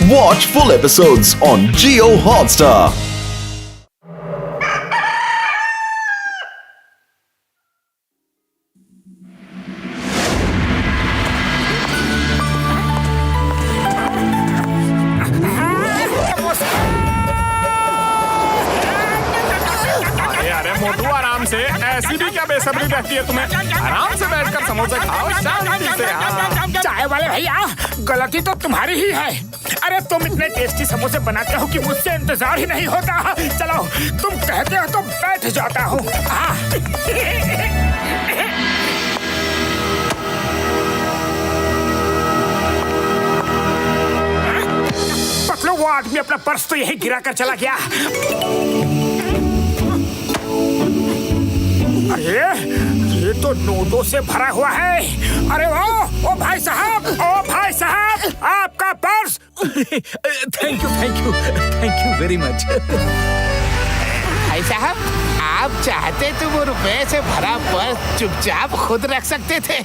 Watch full episodes on Jio Hotstar. मोटू आराम से, ऐसी भी क्या बेसब्री रहती है तुम्हें? आराम से बैठकर समोसे खाओ शांति से। हाँ। चाय वाले भैया, गलती तो तुम्हारी ही है। अरे तुम इतने टेस्टी समोसे बनाते हो कि मुझसे इंतजार ही नहीं होता। चलो तुम कहते हो तो बैठ जाता हूँ। पतलू, वो आदमी अपना पर्स तो यही गिरा कर चला गया। अरे ये तो नोटों से भरा हुआ है। अरे ओ भाई साहब, आपका purse. Thank you very much. भाई साहब, आप चाहते तो वो रुपए से भरा पर्स चुपचाप खुद रख सकते थे,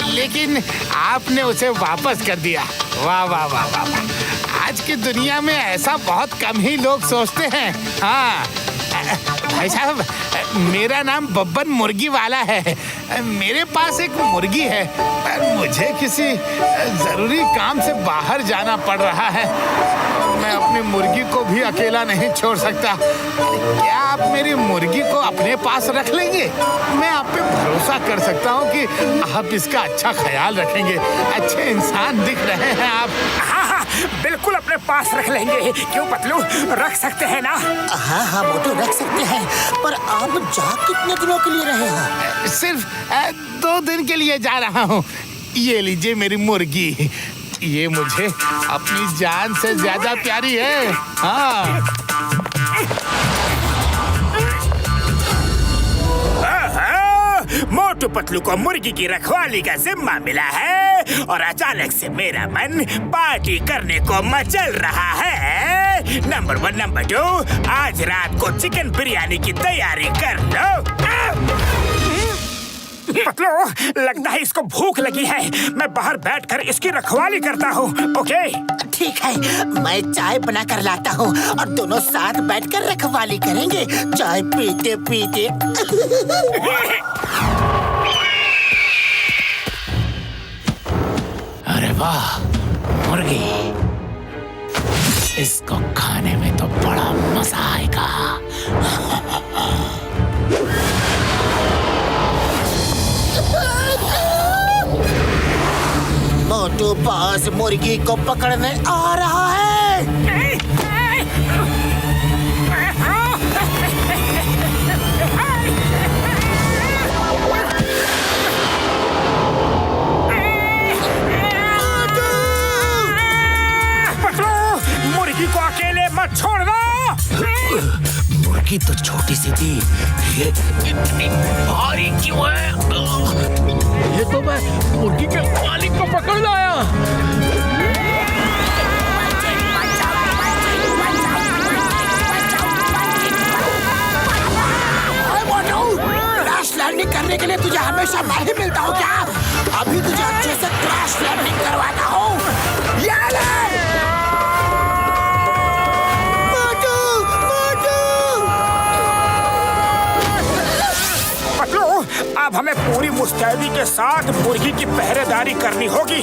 लेकिन आपने उसे वापस कर दिया। वाह वाह वाह वाह वाह। आज की दुनिया में ऐसा बहुत कम ही लोग सोचते हैं। हाँ भाई साहब, मेरा नाम बब्बन मुर्गी वाला है। मेरे पास एक मुर्गी है, पर मुझे किसी जरूरी काम से बाहर जाना पड़ रहा है। मैं अपनी मुर्गी को भी अकेला नहीं छोड़ सकता। क्या आप मेरी मुर्गी को अपने पास रख लेंगे? मैं आप पे भरोसा कर सकता हूँ कि आप इसका अच्छा ख्याल रखेंगे। अच्छे इंसान दिख रहे हैं आप। हाँ, बिल्कुल अपने पास रख लेंगे। क्यों पतलू, रख सकते हैं ना? हाँ मोटू, रख सकते हैं। पर आप जा कितने दिनों के लिए रहे हो? सिर्फ 2 दिन के लिए जा रहा हूँ। ये लीजिए मेरी मुर्गी, ये मुझे अपनी जान से ज्यादा प्यारी है। हाँ। मोटू पतलू को मुर्गी की रखवाली का जिम्मा मिला है और अचानक से मेरा मन पार्टी करने को मचल रहा है। नंबर 1, नंबर 2, आज रात को चिकन बिरयानी की तैयारी कर लो। पतलू, लगता है इसको भूख लगी है। मैं बाहर बैठकर इसकी रखवाली करता हूँ। ओके ठीक है, मैं चाय बना कर लाता हूँ और दोनों साथ बैठकर रखवाली करेंगे, चाय पीते पीते। अरे वाह, मुर्गी, इसको खाने में तो बड़ा मजा आएगा। मोटू बॉस मुर्गी को पकड़ने आ रहा है। मुर्गी को अकेले मत छोड़ना। मुर्गी तो छोटी सी थी, ये इतनी भारी क्यों है? ये तो मैं मुर्गी के मालिक को पकड़ लाया। क्रैश लैंडिंग करने के लिए तुझे हमेशा मैं ही मिलता हूँ क्या? अभी तुझे अच्छे से क्रैश लैंडिंग करवाता हूँ। ये ले! अब हमें पूरी मुस्तैदी के साथ मुर्गी की पहरेदारी करनी होगी।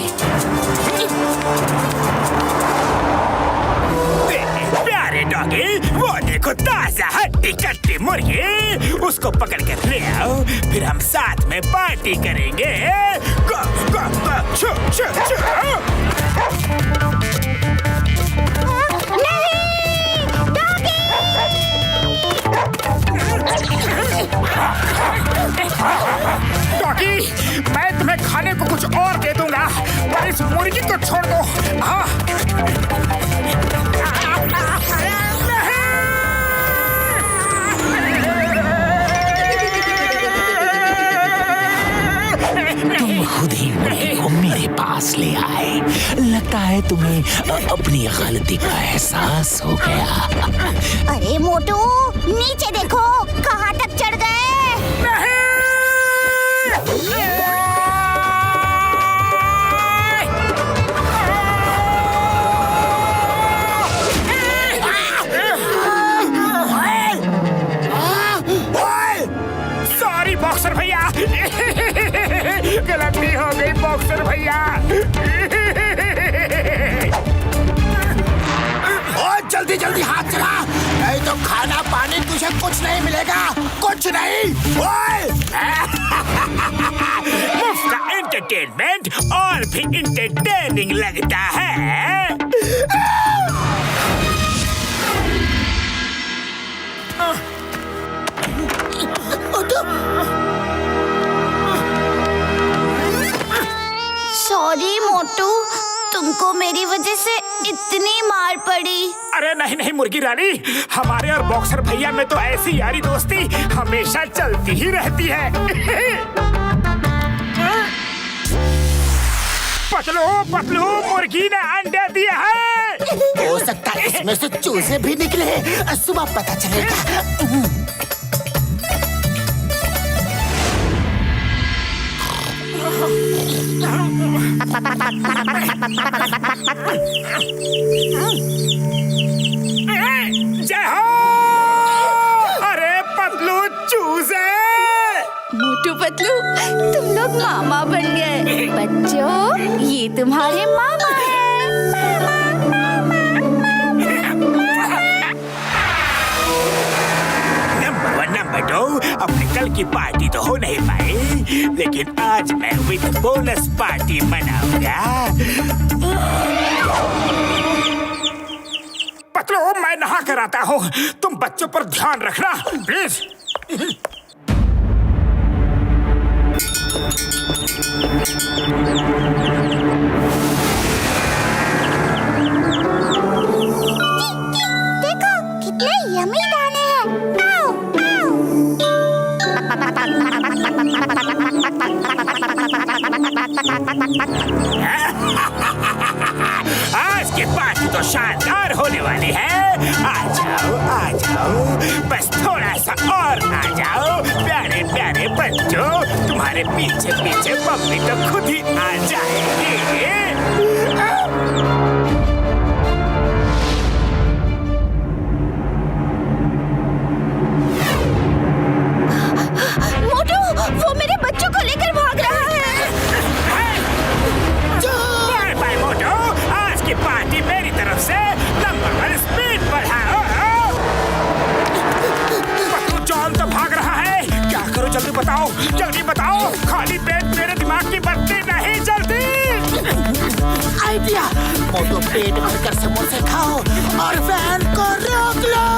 प्यारे डॉगी, वो देखो ताजा हड्डी कट्टी मुर्गी, उसको पकड़ कर ले आओ, फिर हम साथ में पार्टी करेंगे। गो, गो, गो, छू, छू, छू। डॉगी, मैं तुम्हें खाने को कुछ और दे दूंगा, पर इस मुर्गी को छोड़ दो। हाँ। तुम खुद ही मुर्गी को मेरे पास ले आए। लगता है तुम्हें अपनी गलती का एहसास हो गया। अरे मोटू, नीचे देखो, कहाँ तक चढ़ गए? भैया। और जल्दी जल्दी हाथ चला, नहीं तो खाना पानी तुझे कुछ नहीं मिलेगा, कुछ नहीं। ओए! मुफ्त का एंटरटेनमेंट और भी इंटरटेनिंग लगता है। सॉरी मोटू, तुमको मेरी वजह से इतनी मार पड़ी। अरे नहीं नहीं मुर्गी रानी, हमारे और बॉक्सर भैया में तो ऐसी यारी दोस्ती हमेशा चलती ही रहती है। पतलू पतलू, मुर्गी ने अंडे दिया है। हो सकता है इसमें से चूजे भी निकले, सुबह पता चलेगा। जय हो। अरे पतलू चूजे। मोटू पतलू, तुम लोग मामा बन गए। बच्चों, ये तुम्हारे मामा हैं। नंबर 2, अपने कल की पार्टी तो हो नहीं पाई, लेकिन आज मैं विद बोनस पार्टी मनाऊंगा। पतलू, मैं नहा कर आता हूँ, तुम बच्चों पर ध्यान रखना प्लीज। देखो कितने यम्मी दाने हैं। आओ, आज की पार्टी तो शानदार होने वाली है। आ जाओ, बस थोड़ा सा और आ जाओ प्यारे प्यारे बच्चों, तुम्हारे पीछे पीछे मम्मी तो खुद ही आ जाएगी। मोटू, वो मेरे बच्चों को लेकर भाग रहा है। बाय मोटो, आज की पार्टी मेरी तरफ से नंबर 1 स्पीड बढ़ाओ। पतलू जॉन तो भाग रहा है, क्या करो जल्दी बताओ, खाली पेट मेरे दिमाग की बत्ती नहीं जलती। आइडिया, मोटू पेट भरकर समोसे खाओ और वैन को रोक लो।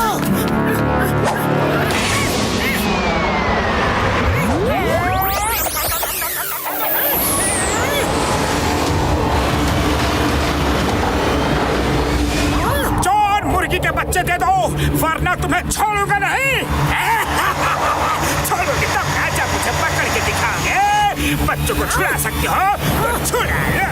जॉन, मुर्गी के बच्चे दे दो, वरना तुम्हें छोड़ूंगा नहीं। छोड़ोगे तब ना, जब मुझे पकड़ के दिखाओगे। बच्चों को छुड़ा सकते हो तो छुड़ा लो।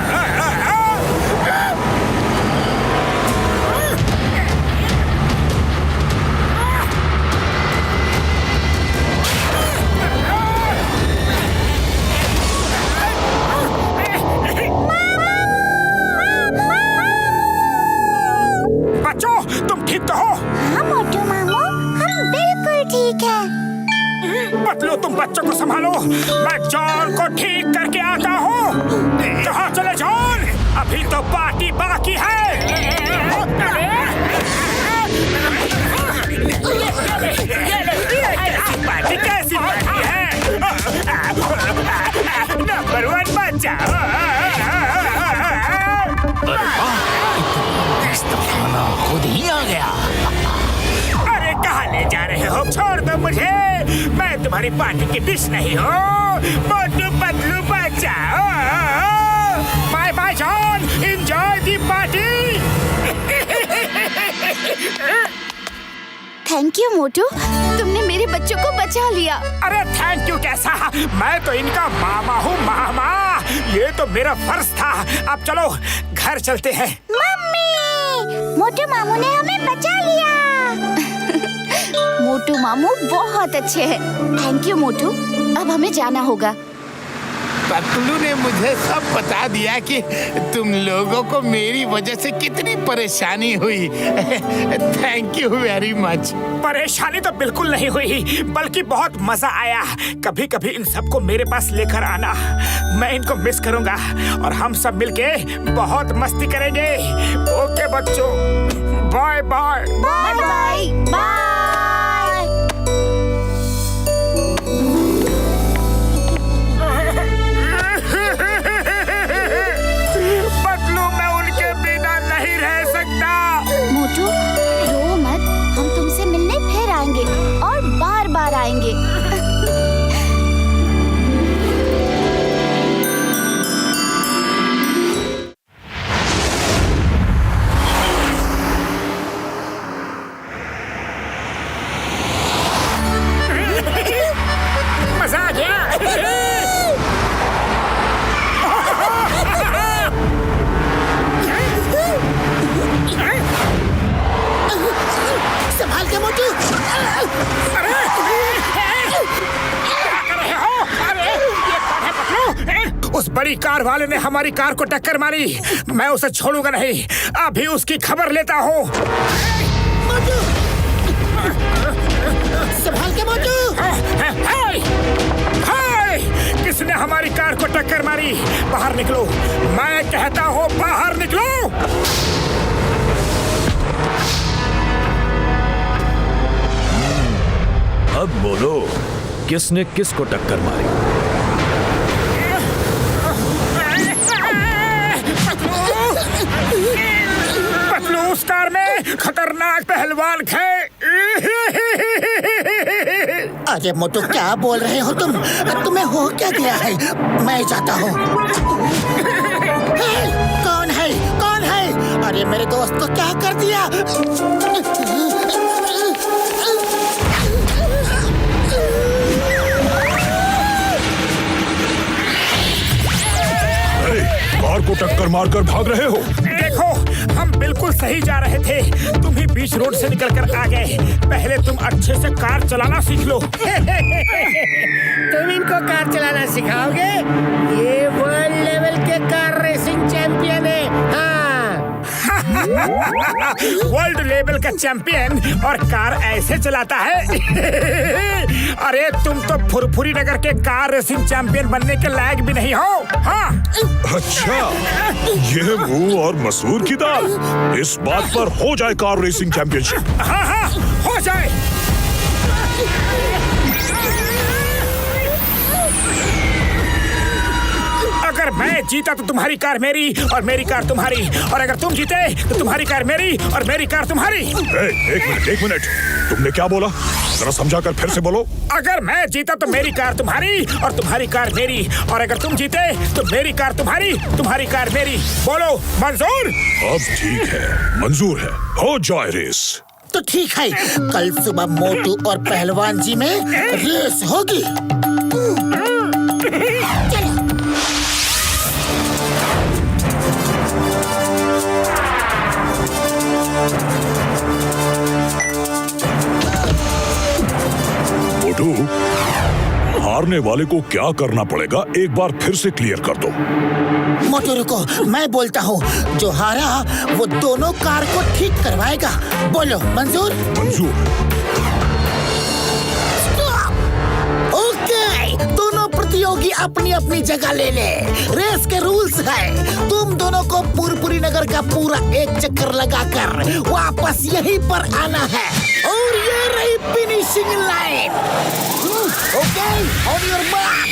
बच्चों, तुम ठीक तो हो? हाँ मोटू मामू, हम बिल्कुल ठीक हैं। पतलू, तुम बच्चों को संभालो, मैं जॉन को ठीक करके आता हूँ। कहाँ चले जॉन? अभी तो पार्टी बाकी है। कैसी पार्टी है? नंबर 1 बच्चा। खुद ही आ गया। अरे कहाँ ले जा रहे हो? छोड़ दो मुझे, मैं तुम्हारी पार्टी की डिश नहीं हूँ। मोटू पतलू बच्चा। Bye bye John, enjoy the party. Thank you Motu, तुमने मेरे बच्चों को बचा लिया। अरे थैंक यू कैसा, मैं तो इनका मामा हूँ, मामा। ये तो मेरा फर्ज था। अब चलो घर चलते हैं। मम्मी, मोटू मामू ने हमें बचा लिया। मोटू मामू बहुत अच्छे हैं। थैंक यू मोटू, अब हमें जाना होगा। पतलू ने मुझे सब बता दिया कि तुम लोगों को मेरी वजह से कितनी परेशानी हुई। Thank you very much. परेशानी तो बिल्कुल नहीं हुई, बल्कि बहुत मजा आया। कभी कभी इन सबको मेरे पास लेकर आना, मैं इनको मिस करूंगा और हम सब मिलके बहुत मस्ती करेंगे। ओके बच्चों, bye bye bye bye bye. Patlu, मैं उनके बिना नहीं रह सकता। मोटू रो मत, हम तुमसे मिलने फिर आएंगे और बार बार आएंगे। मजा आ गया। संभाल के मोटू। अरे क्या कर रहे हो? अरे ये कौन है पतलू? उस बड़ी कार वाले ने हमारी कार को टक्कर मारी। मैं उसे छोड़ूंगा नहीं, अभी उसकी खबर लेता हूँ। मोटू, संभाल के मोटू। हाय! हाय! किसने हमारी कार को टक्कर मारी? बाहर निकलो, मैं कहता हूँ बाहर निकलो। अब बोलो, किसने किसको टक्कर मारी? पतलू, उस कार में खतरनाक पहलवान थे। अरे मोटू, क्या बोल रहे हो तुम? तुम्हें हो क्या गया है? मैं जाता हूँ। कौन है? कौन है? अरे मेरे दोस्त को क्या कर दिया? अरे, कार को टक्कर मारकर भाग रहे हो? देखो, हम बिल्कुल सही जा रहे थे, तुम ही बीच रोड से निकलकर आ गए। पहले तुम अच्छे से कार चलाना सीख लो। तुम इनको कार चलाना सिखाओगे? ये वर्ल्ड लेवल के कार रेसिंग चैंपियन है। हाँ। वर्ल्ड लेवल का चैंपियन और कार ऐसे चलाता है? अरे तुम तो फुरफुरी नगर के कार रेसिंग चैंपियन बनने के लायक भी नहीं हो। हाँ। अच्छा, ये मुंह और मसूर की दाल। इस बात पर हो जाए कार रेसिंग चैंपियनशिप। हाँ हाँ, हो जाए। अगर मैं जीता तो तुम्हारी कार मेरी और मेरी कार तुम्हारी, और अगर तुम जीते तो तुम्हारी कार मेरी और मेरी कार तुम्हारी। एक मिनट, तुमने क्या बोला? जरा समझा कर फिर से बोलो। अगर मैं जीता तो मेरी कार तुम्हारी और तुम्हारी कार मेरी, और अगर तुम जीते तो मेरी कार तुम्हारी, तुम्हारी कार मेरी। बोलो, मंजूर? अब ठीक है, मंजूर है, हो जाए रेस। तो ठीक है, कल सुबह मोटू और पहलवान जी में रेस होगी। चलो। मोटू, हारने वाले को क्या करना पड़ेगा एक बार फिर से क्लियर कर दो। मोटू रुको, मैं बोलता हूँ। जो हारा वो दोनों कार को ठीक करवाएगा। बोलो, मंजूर? मंजूर। ओके, दोनों प्रतियोगी अपनी अपनी जगह ले ले। रेस के रूल्स है, तुम दोनों को पुरपुरी नगर का पूरा एक चक्कर लगाकर वापस यहीं पर आना है, और ये रही finishing line. Okay, on your mark.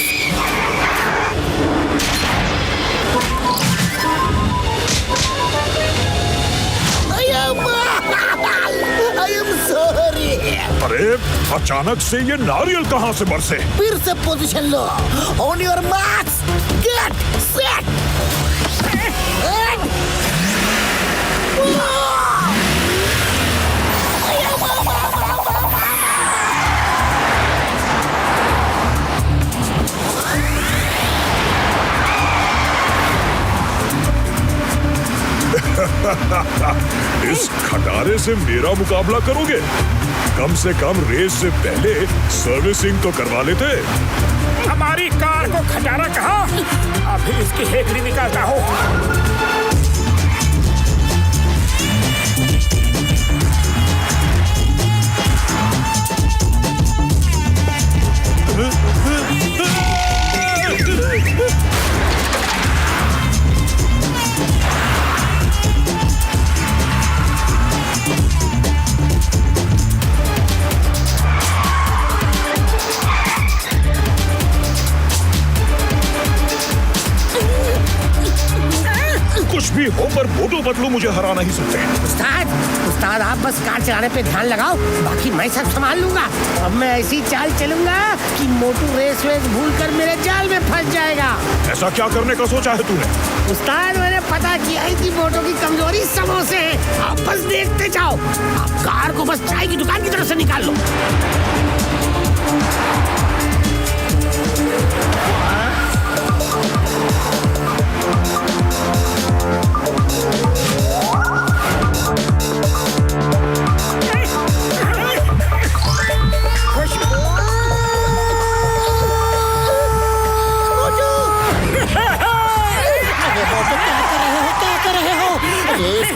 I am sorry. अरे, अचानक से ये नारियल कहाँ से बरसे? फिर से position low. On your marks, get set. इस खटारे से मेरा मुकाबला करोगे? कम से कम रेस से पहले सर्विसिंग तो करवा लेते। हमारी कार को खटारा कहा? अभी इसकी हेकड़ी निकालता हूँ। कुछ भी हो पर मोटू पतलू मुझे हरा नहीं सकते। उस्ताद आप बस कार चलाने पे ध्यान लगाओ, बाकी मैं सब संभाल लूंगा। अब मैं ऐसी चाल चलूंगा कि मोटू रेस भूल कर मेरे जाल में फंस जाएगा। ऐसा क्या करने का सोचा है तूने? उस्ताद मैंने पता किया है कि मोटू की कमजोरी समोसे है। आप बस देखते जाओ। आप कार को बस चाय की दुकान की तरफ से निकाल लो।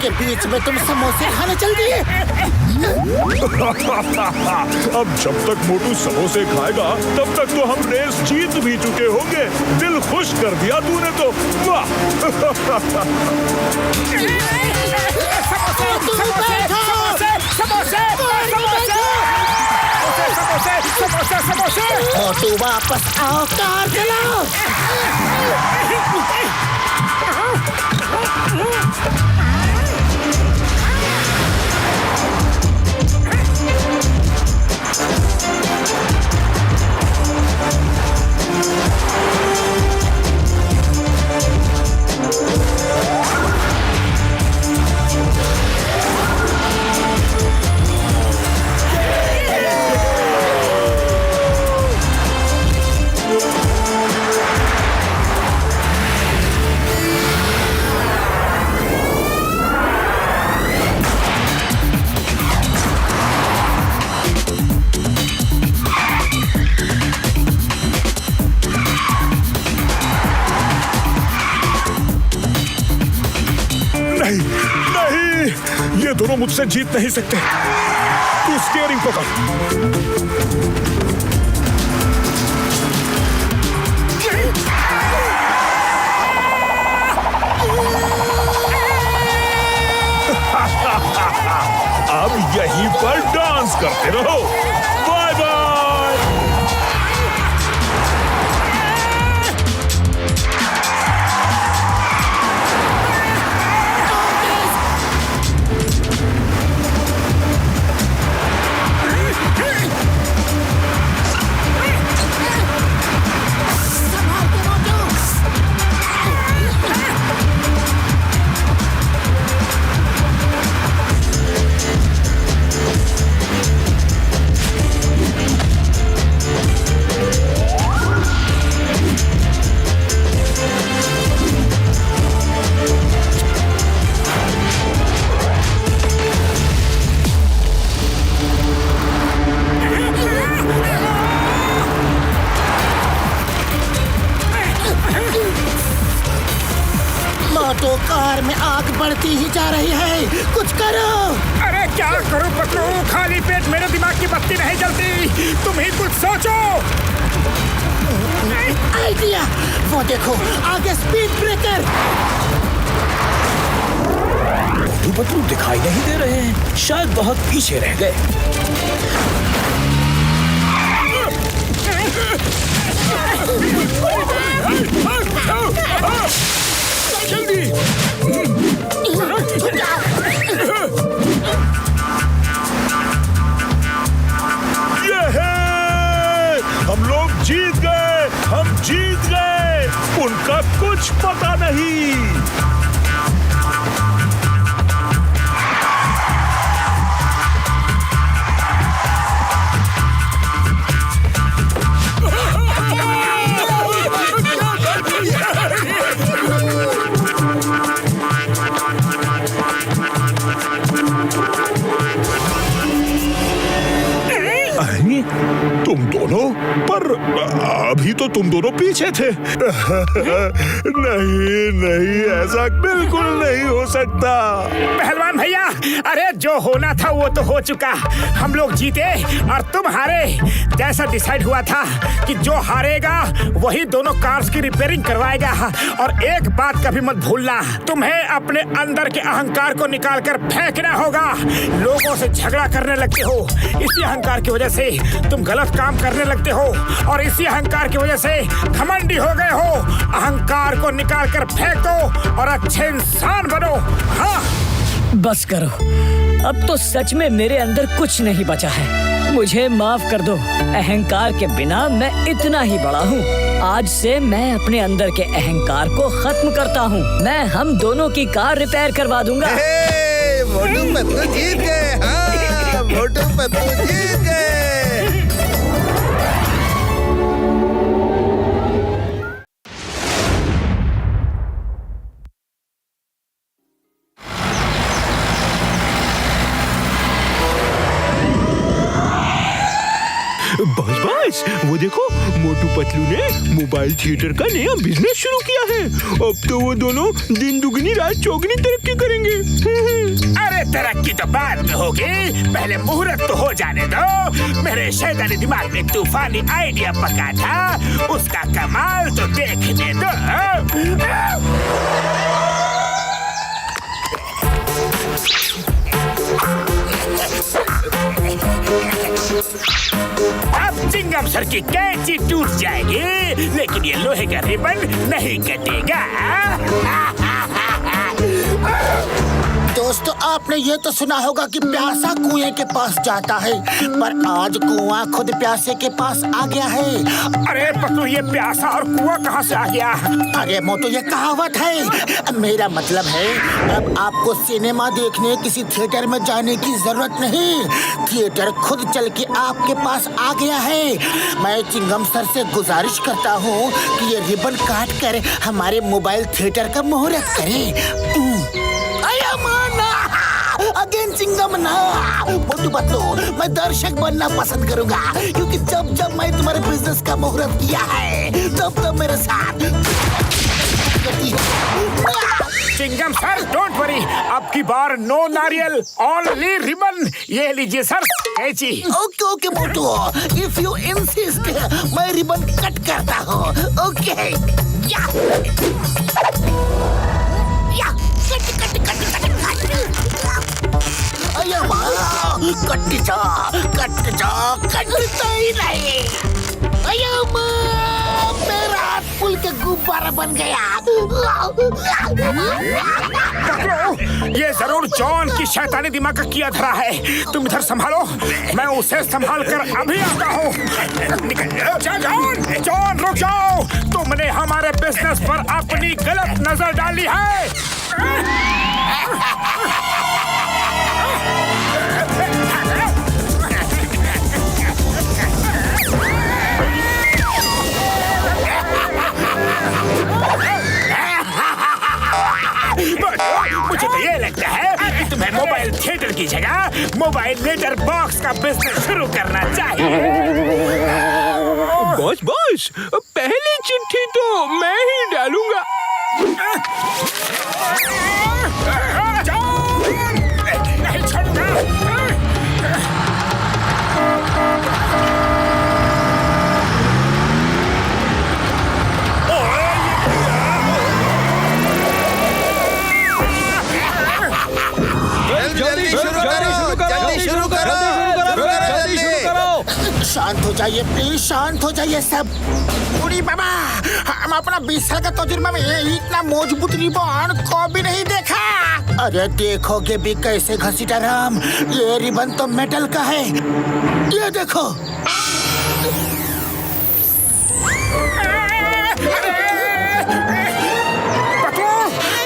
के बीच में तुम समोसे खाने चल दिए। अब जब तक मोटू समोसे खाएगा तब तक तो हम रेस जीत भी चुके होंगे। दिल खुश कर दिया तूने तो। वाह! मोटू वापस आओ, कार चलाओ। ये दोनों मुझसे जीत नहीं सकते। तू स्टीयरिंग पकड़। अब यहीं पर डांस करते रहो। Bye bye. मोटू, कार में आग बढ़ती ही जा रही है, कुछ करो। अरे क्या करूं पतलू, खाली पेट मेरे दिमाग की बत्ती नहीं जलती। तुम ही कुछ सोचो। आइडिया, वो देखो आगे स्पीड ब्रेकर। मोटू पतलू दिखाई नहीं दे रहे हैं, शायद बहुत पीछे रह गए। जल्दी। ये है, हम लोग जीत गए, हम जीत गए। उनका कुछ पता नहीं। तभी तो तुम दोनों पीछे थे। नहीं नहीं, ऐसा बिल्कुल नहीं हो सकता। पहलवान भैया, अरे जो होना था वो तो हो चुका। हम लोग जीते और तुम हारे। जैसा डिसाइड हुआ था कि जो हारेगा वही दोनों कार्स की रिपेयरिंग करवाएगा। और एक बात कभी मत भूलना, तुम्हें अपने अंदर के अहंकार को निकालकर फेंकना होगा। लोगों से झगड़ा करने लगते हो, इसी अहंकार की वजह से तुम गलत काम करने लगते हो और इसी अहंकार की वजह से घमंडी हो गए हो। अहंकार को निकाल कर फेंक दो और अच्छे इंसान बनो। हाँ, बस करो, अब तो सच में मेरे अंदर कुछ नहीं बचा है। मुझे माफ कर दो। अहंकार के बिना मैं इतना ही बड़ा हूँ। आज से मैं अपने अंदर के अहंकार को खत्म करता हूँ। मैं हम दोनों की कार रिपेयर करवा दूंगा। मोटू पतलू जीत गए। हाँ, मोटू पतलू जीत गए। बस वो देखो, मोटू पतलू ने मोबाइल थिएटर का नया बिजनेस शुरू किया है। अब तो वो दोनों दिन दुगनी रात चौगनी तरक्की करेंगे। अरे तरक्की तो बाद में होगी, पहले मुहूर्त तो हो जाने दो। मेरे शैतानी दिमाग में तूफानी आइडिया पका था, उसका कमाल तो देखने दो। अब चिंगम सर की कैंची टूट जाएगी, लेकिन ये लोहे का रिबन नहीं कटेगा। दोस्तों, आपने ये तो सुना होगा कि प्यासा कुएं के पास जाता है, पर आज कुआं खुद प्यासे के पास आ गया है। अरे पतलू, ये प्यासा और कुआं कहाँ से आ गया? अरे मोटू, ये कहावत है। मेरा मतलब है, अब आपको सिनेमा देखने किसी थिएटर में जाने की जरूरत नहीं। थिएटर खुद चल के आपके पास आ गया है। मैं चिंगम सर से गुजारिश करता हूँ कि ये रिबन काट कर हमारे मोबाइल थिएटर का मुहूर्त करें। अगेन चिंगम ना। मोटू पतलू, मैं दर्शक बनना पसंद करूंगा, क्योंकि जब जब मैं तुम्हारे बिजनेस का मुहूर्त किया है तब तब मेरे साथ। चिंगम सर, डोंट वरी, अब की बार नो नारियल, ओनली रिबन। ये लीजिए सर कैंची। Okay okay Motu, if you insist, मैं रिबन कट करता हूँ। ओके, या कट कट कट कट कटता ही नहीं। मेरा फूल का गुब्बारा बन गया। ये जरूर जॉन की शैतानी दिमाग का किया धरा है। तुम इधर संभालो, मैं उसे संभाल कर अभी आता हूँ। जॉन रुक जाओ, तुमने हमारे बिजनेस पर अपनी गलत नजर डाली है। मुझे तो ये लगता है कि तुम्हें मोबाइल थिएटर की जगह मोबाइल लेटर बॉक्स का बिजनेस शुरू करना चाहिए। बस पहली चिट्ठी तो मैं ही डालूंगा। नहीं छोड़ूंगा। शांत हो जाइए प्लीज, शांत हो जाइए सब। बूढ़ी बाबा, हम अपना 20 साल का तजुर्बा में इतना मजबूत रिबन को भी नहीं देखा। अरे देखोगे भी कैसे घसीटा राम, ये रिबन तो मेटल का है। ये देखो।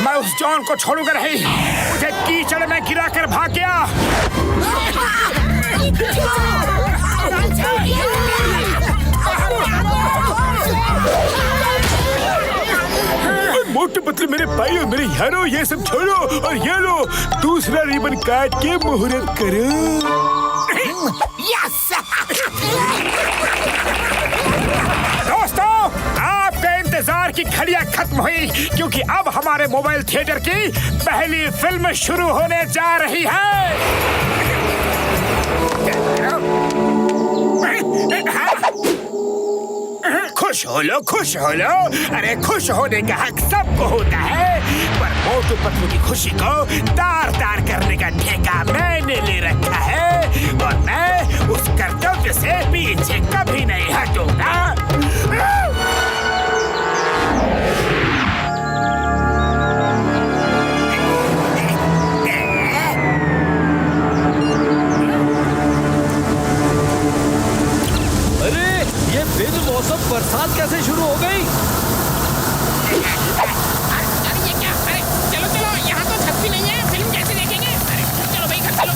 मैं उस जॉन को छोड़ूंगा नहीं, मुझे कीचड़ में गिरा कर भाग गया। मोटू पतलू, मेरे भाई और मेरे यारों, ये सब छोड़ो और ये लो, दूसरा रिबन काट के मुहूर्त करो। दोस्तों, की घड़ियां खत्म हुई, क्योंकि अब हमारे मोबाइल थिएटर की पहली फिल्म शुरू होने जा रही है। खुश हो लो, खुश हो लो। अरे खुश होने का हक सबको होता है, पर मोटू पतलू की खुशी को तार तार करने का ठेका मैंने ले रखा है, और मैं उस कर्तव्य से पीछे कभी नहीं हटूंगा। मौसम बरसात कैसे शुरू हो गई? अरे ये क्या? अरे चलो चलो, यहाँ तो छत भी नहीं है, फिल्म कैसे देखेंगे? अरे चलो भाई, घर चलो।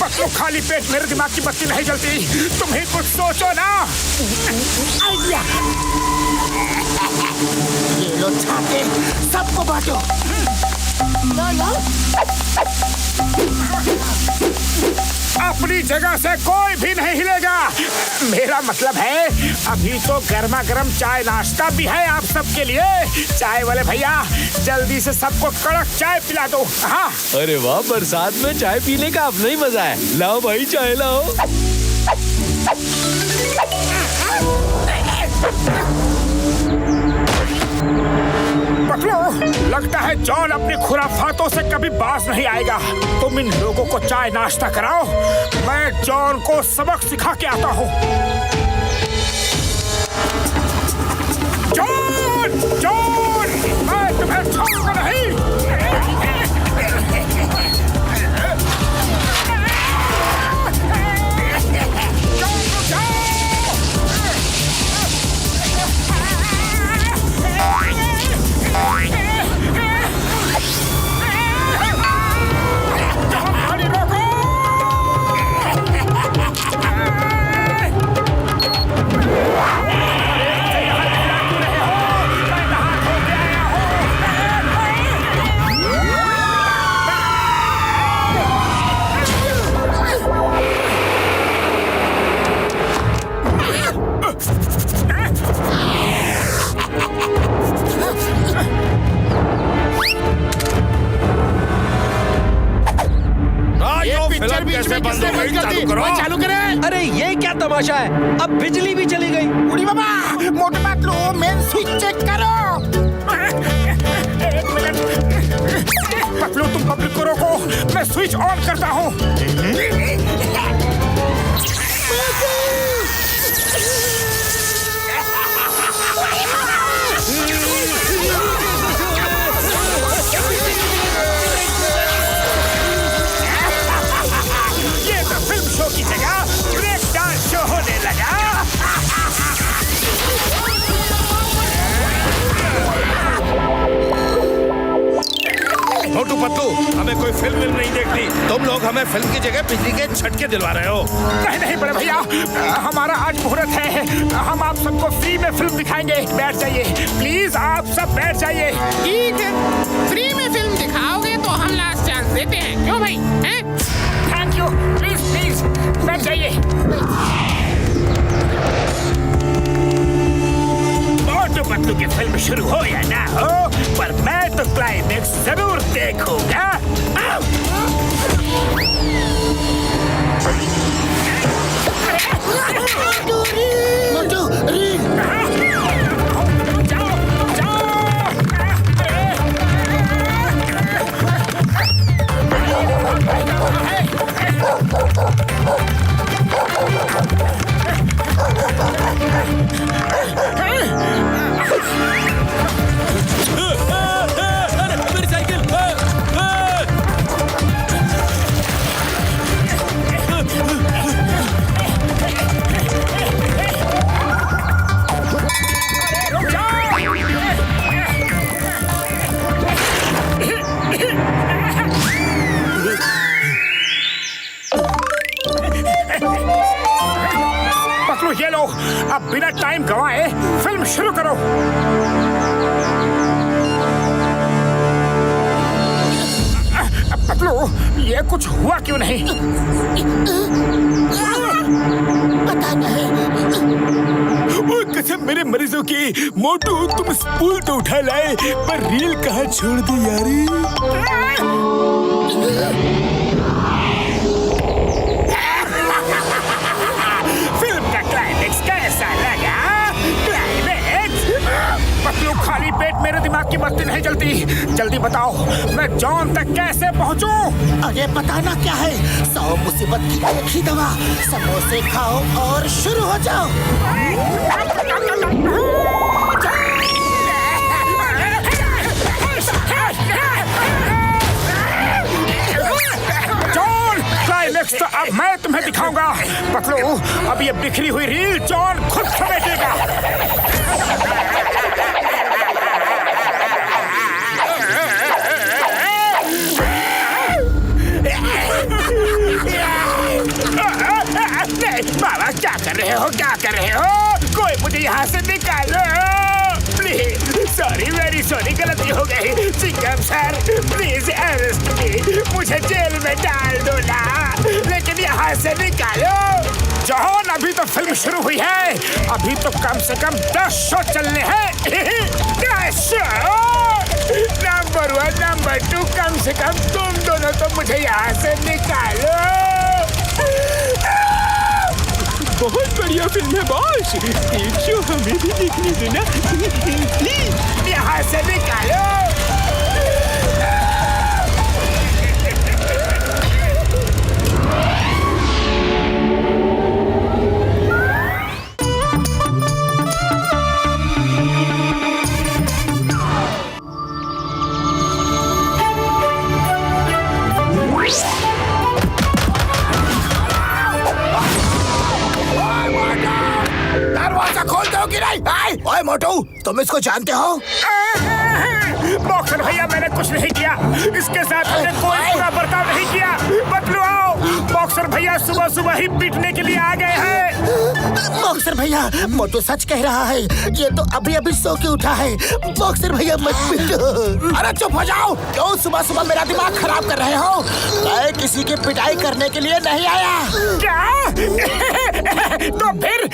पतलू, खाली पेट मेरे दिमाग की बत्ती नहीं जलती, तुम ही कुछ सोचो ना। ये लो छाते, सबको बांटो। अपनी जगह से कोई भी नहीं हिलेगा। मेरा मतलब है, अभी तो गर्मा गर्म चाय नाश्ता भी है आप सबके लिए। चाय वाले भैया, जल्दी से सबको कड़क चाय पिला दो। हाँ। अरे वाह, बरसात में चाय पीने का अपना ही मजा है। लाओ भाई, चाय लाओ। पतलू, लगता है जॉन अपनी खुराफातों से कभी बाज नहीं आएगा। तुम इन लोगों को चाय नाश्ता कराओ, मैं जॉन को सबक सिखा के आता हूँ। जॉन, जॉन, मैं तुम्हें छोड़ूंगा नहीं। चालू करें। अरे ये क्या तमाशा है, अब बिजली भी चली गई। उड़ी बाबा, Motu Patlu, main switch check करो। एक मिनट। पतलू, तुम पब्लिक को रोको, मैं स्विच ऑन करता हूँ। ये तो फिल्म शो की जगह ब्रेक डांस शो होने लगा। मोटू पतलू, हमें कोई फिल्म नहीं देखनी। तुम लोग हमें फिल्म की जगह बिजली के झटके दिलवा रहे हो। नहीं नहीं बड़े भैया, हमारा आज मुहूर्त है, हम आप सबको फ्री में फिल्म दिखाएंगे। बैठ जाइए प्लीज, आप सब बैठ जाइए। ठीक है, फ्री में फिल्म दिखाओगे तो हम लास्ट चांस देते हैं, क्यों भाई? हैं? थैंक यू, प्लीज प्लीज बैठ जाइए। मोटू पतलू की फिल्म शुरू हो या ना हो, पर मैं तो क्लाइमेक्स जरूर देखूंगा। मोटू, मेरी साइकिल। पतलू, ये लो, अब बिना टाइम गवाए फिल्म शुरू करो। पतलू, ये कुछ हुआ क्यों नहीं? पता नहीं। वो कसम मेरे मरीजों की। मोटू तुम स्पूल तो उठा लाए पर रील कहाँ छोड़ दी यारी। फिल्म का क्लाइमेक्स कैसा लगा? क्लाइमेक्स? पतलू खाली पेट मेरे दिमाग की बत्ती नहीं जलती। जल्दी बताओ मैं जॉन तक कैसे पहुंचूं? अरे बताना क्या है, 100 मुसीबत की एक ही दवा। समोसे खाओ और शुरू हो जाओ। जॉन क्लाइमेक्स तो अब मैं तुम्हें दिखाऊंगा। पतलू अब ये बिखरी हुई रील जॉन खुद समेटेगा। बाबा क्या कर रहे हो, क्या कर रहे हो? कोई मुझे यहाँ से निकालो प्लीज। सॉरी वेरी सॉरी, गलती हो गई। चिंगम सर प्लीज अरेस्ट मी, मुझे जेल में डाल दो ना, लेकिन यहाँ से निकालो। जॉन अभी तो फिल्म शुरू हुई है, अभी तो कम से कम 10 शो चलने हैं। 10 शो। नंबर 1 नंबर 2 कम से कम तुम दोनों तो मुझे यहाँ से निकालो। बहुत बढ़िया फिल्म है बॉस, एक शो हमें भी देखने देना प्लीज। यहाँ से निकालो। दरवाजा खोल दो कि नहीं? ओए मोटू, तुम इसको जानते हो? बॉक्सर भैया मैंने कुछ नहीं किया, इसके साथ मैंने कोई बुरा बर्ताव नहीं किया। बतलो आओ, बॉक्सर भैया सुबह सुबह ही पीटने के लिए आ गए हैं। बॉक्सर भैया, मोटू सच कह रहा है, ये तो अभी अभी सो के उठा है। बॉक्सर भैया मत पीटो। अरे चुप हो जाओ, क्यों सुबह सुबह मेरा दिमाग खराब कर रहे हो? मैं किसी की पिटाई करने के लिए नहीं आया। क्या? तो फिर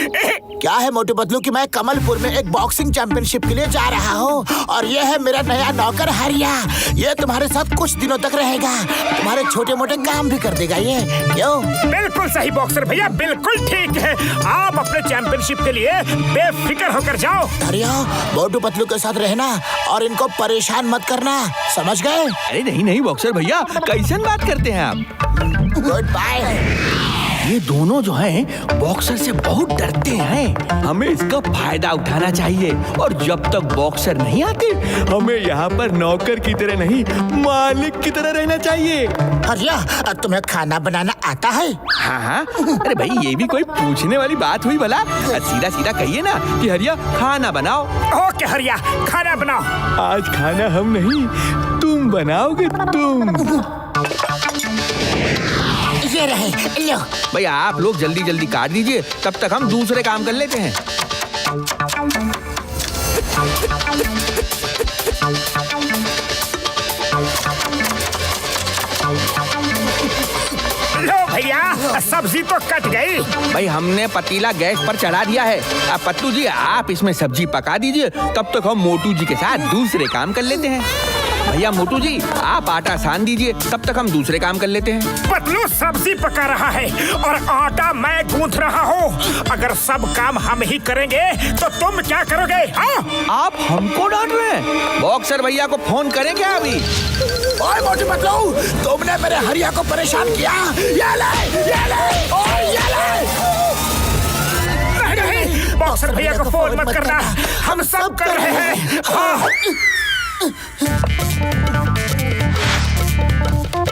क्या है मोटू पतलू कि मैं कमलपुर में एक बॉक्सिंग चैंपियनशिप के लिए जा रहा हूँ, और ये है मेरा नया नौकर हरिया। ये तुम्हारे साथ कुछ दिनों तक रहेगा, तुम्हारे छोटे मोटे काम भी कर देगा ये। क्यों? बिल्कुल सही बॉक्सर भैया, बिल्कुल ठीक है। आप अपने चैंपियनशिप के लिए बेफिक्र होकर जाओ। हरिया, मोटू पतलू के साथ रहना और इनको परेशान मत करना, समझ गए? अरे नहीं नहीं बॉक्सर भैया, कैसन बात करते हैं आप? Good bye. ये दोनों जो हैं बॉक्सर से बहुत डरते हैं, हमें इसका फायदा उठाना चाहिए। और जब तक बॉक्सर नहीं आते, हमें यहाँ पर नौकर की तरह नहीं मालिक की तरह रहना चाहिए। हरिया, तुम्हें खाना बनाना आता है? हाँ हाँ, अरे भाई ये भी कोई पूछने वाली बात हुई भला? सीधा सीधा कहिए ना कि हरिया खाना बनाओ। ओके हरिया, खाना बनाओ। आज खाना हम नहीं, तुम बनाओगे तुम। ये रहे, लो। भाई आप लोग जल्दी जल्दी काट दीजिए, तब तक हम दूसरे काम कर लेते हैं। लो भैया, सब्जी तो कट गई। भाई हमने पतीला गैस पर चढ़ा दिया है। अब पत्तू जी आप इसमें सब्जी पका दीजिए, तब तक हम मोटू जी के साथ दूसरे काम कर लेते हैं। भैया मोटू जी आप आटा सान दीजिए, तब तक हम दूसरे काम कर लेते हैं। पतलू सब्जी पका रहा है और आटा मैं गूंथ रहा हूँ। अगर सब काम हम ही करेंगे तो तुम क्या करोगे? हाँ? आप हमको डांट रहे हैं? बॉक्सर भैया को फोन करें क्या अभी? ओए मोटू पतलू, तुमने मेरे हरिया को परेशान किया। ये ले, ये ले, ओए ये ले। नहीं, बॉक्सर भैया को फोन मत करना, हम सब कर रहे हैं। हाँ।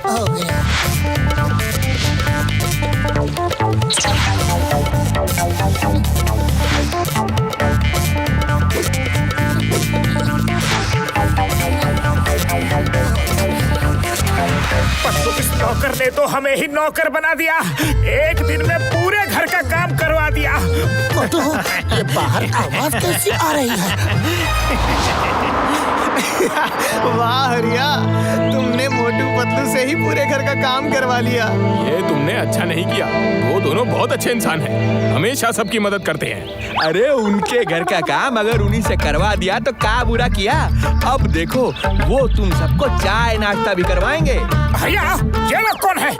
हो गया। पत्तू इस नौकर ने तो हमें ही नौकर बना दिया। एक दिन में पूरे घर का काम करवा दिया। मोटू, ये बाहर आवाज कैसी आ रही है? वाह हरिया, तुमने मोटू पतलू पतलू से ही पूरे घर का काम करवा लिया। ये तुमने अच्छा नहीं किया। वो दोनों बहुत अच्छे इंसान हैं, हमेशा सबकी मदद करते हैं। अरे उनके घर का काम अगर उन्हीं से करवा दिया तो क्या बुरा किया। अब देखो वो तुम सबको चाय नाश्ता भी करवाएंगे। भैया ये लोग कौन है?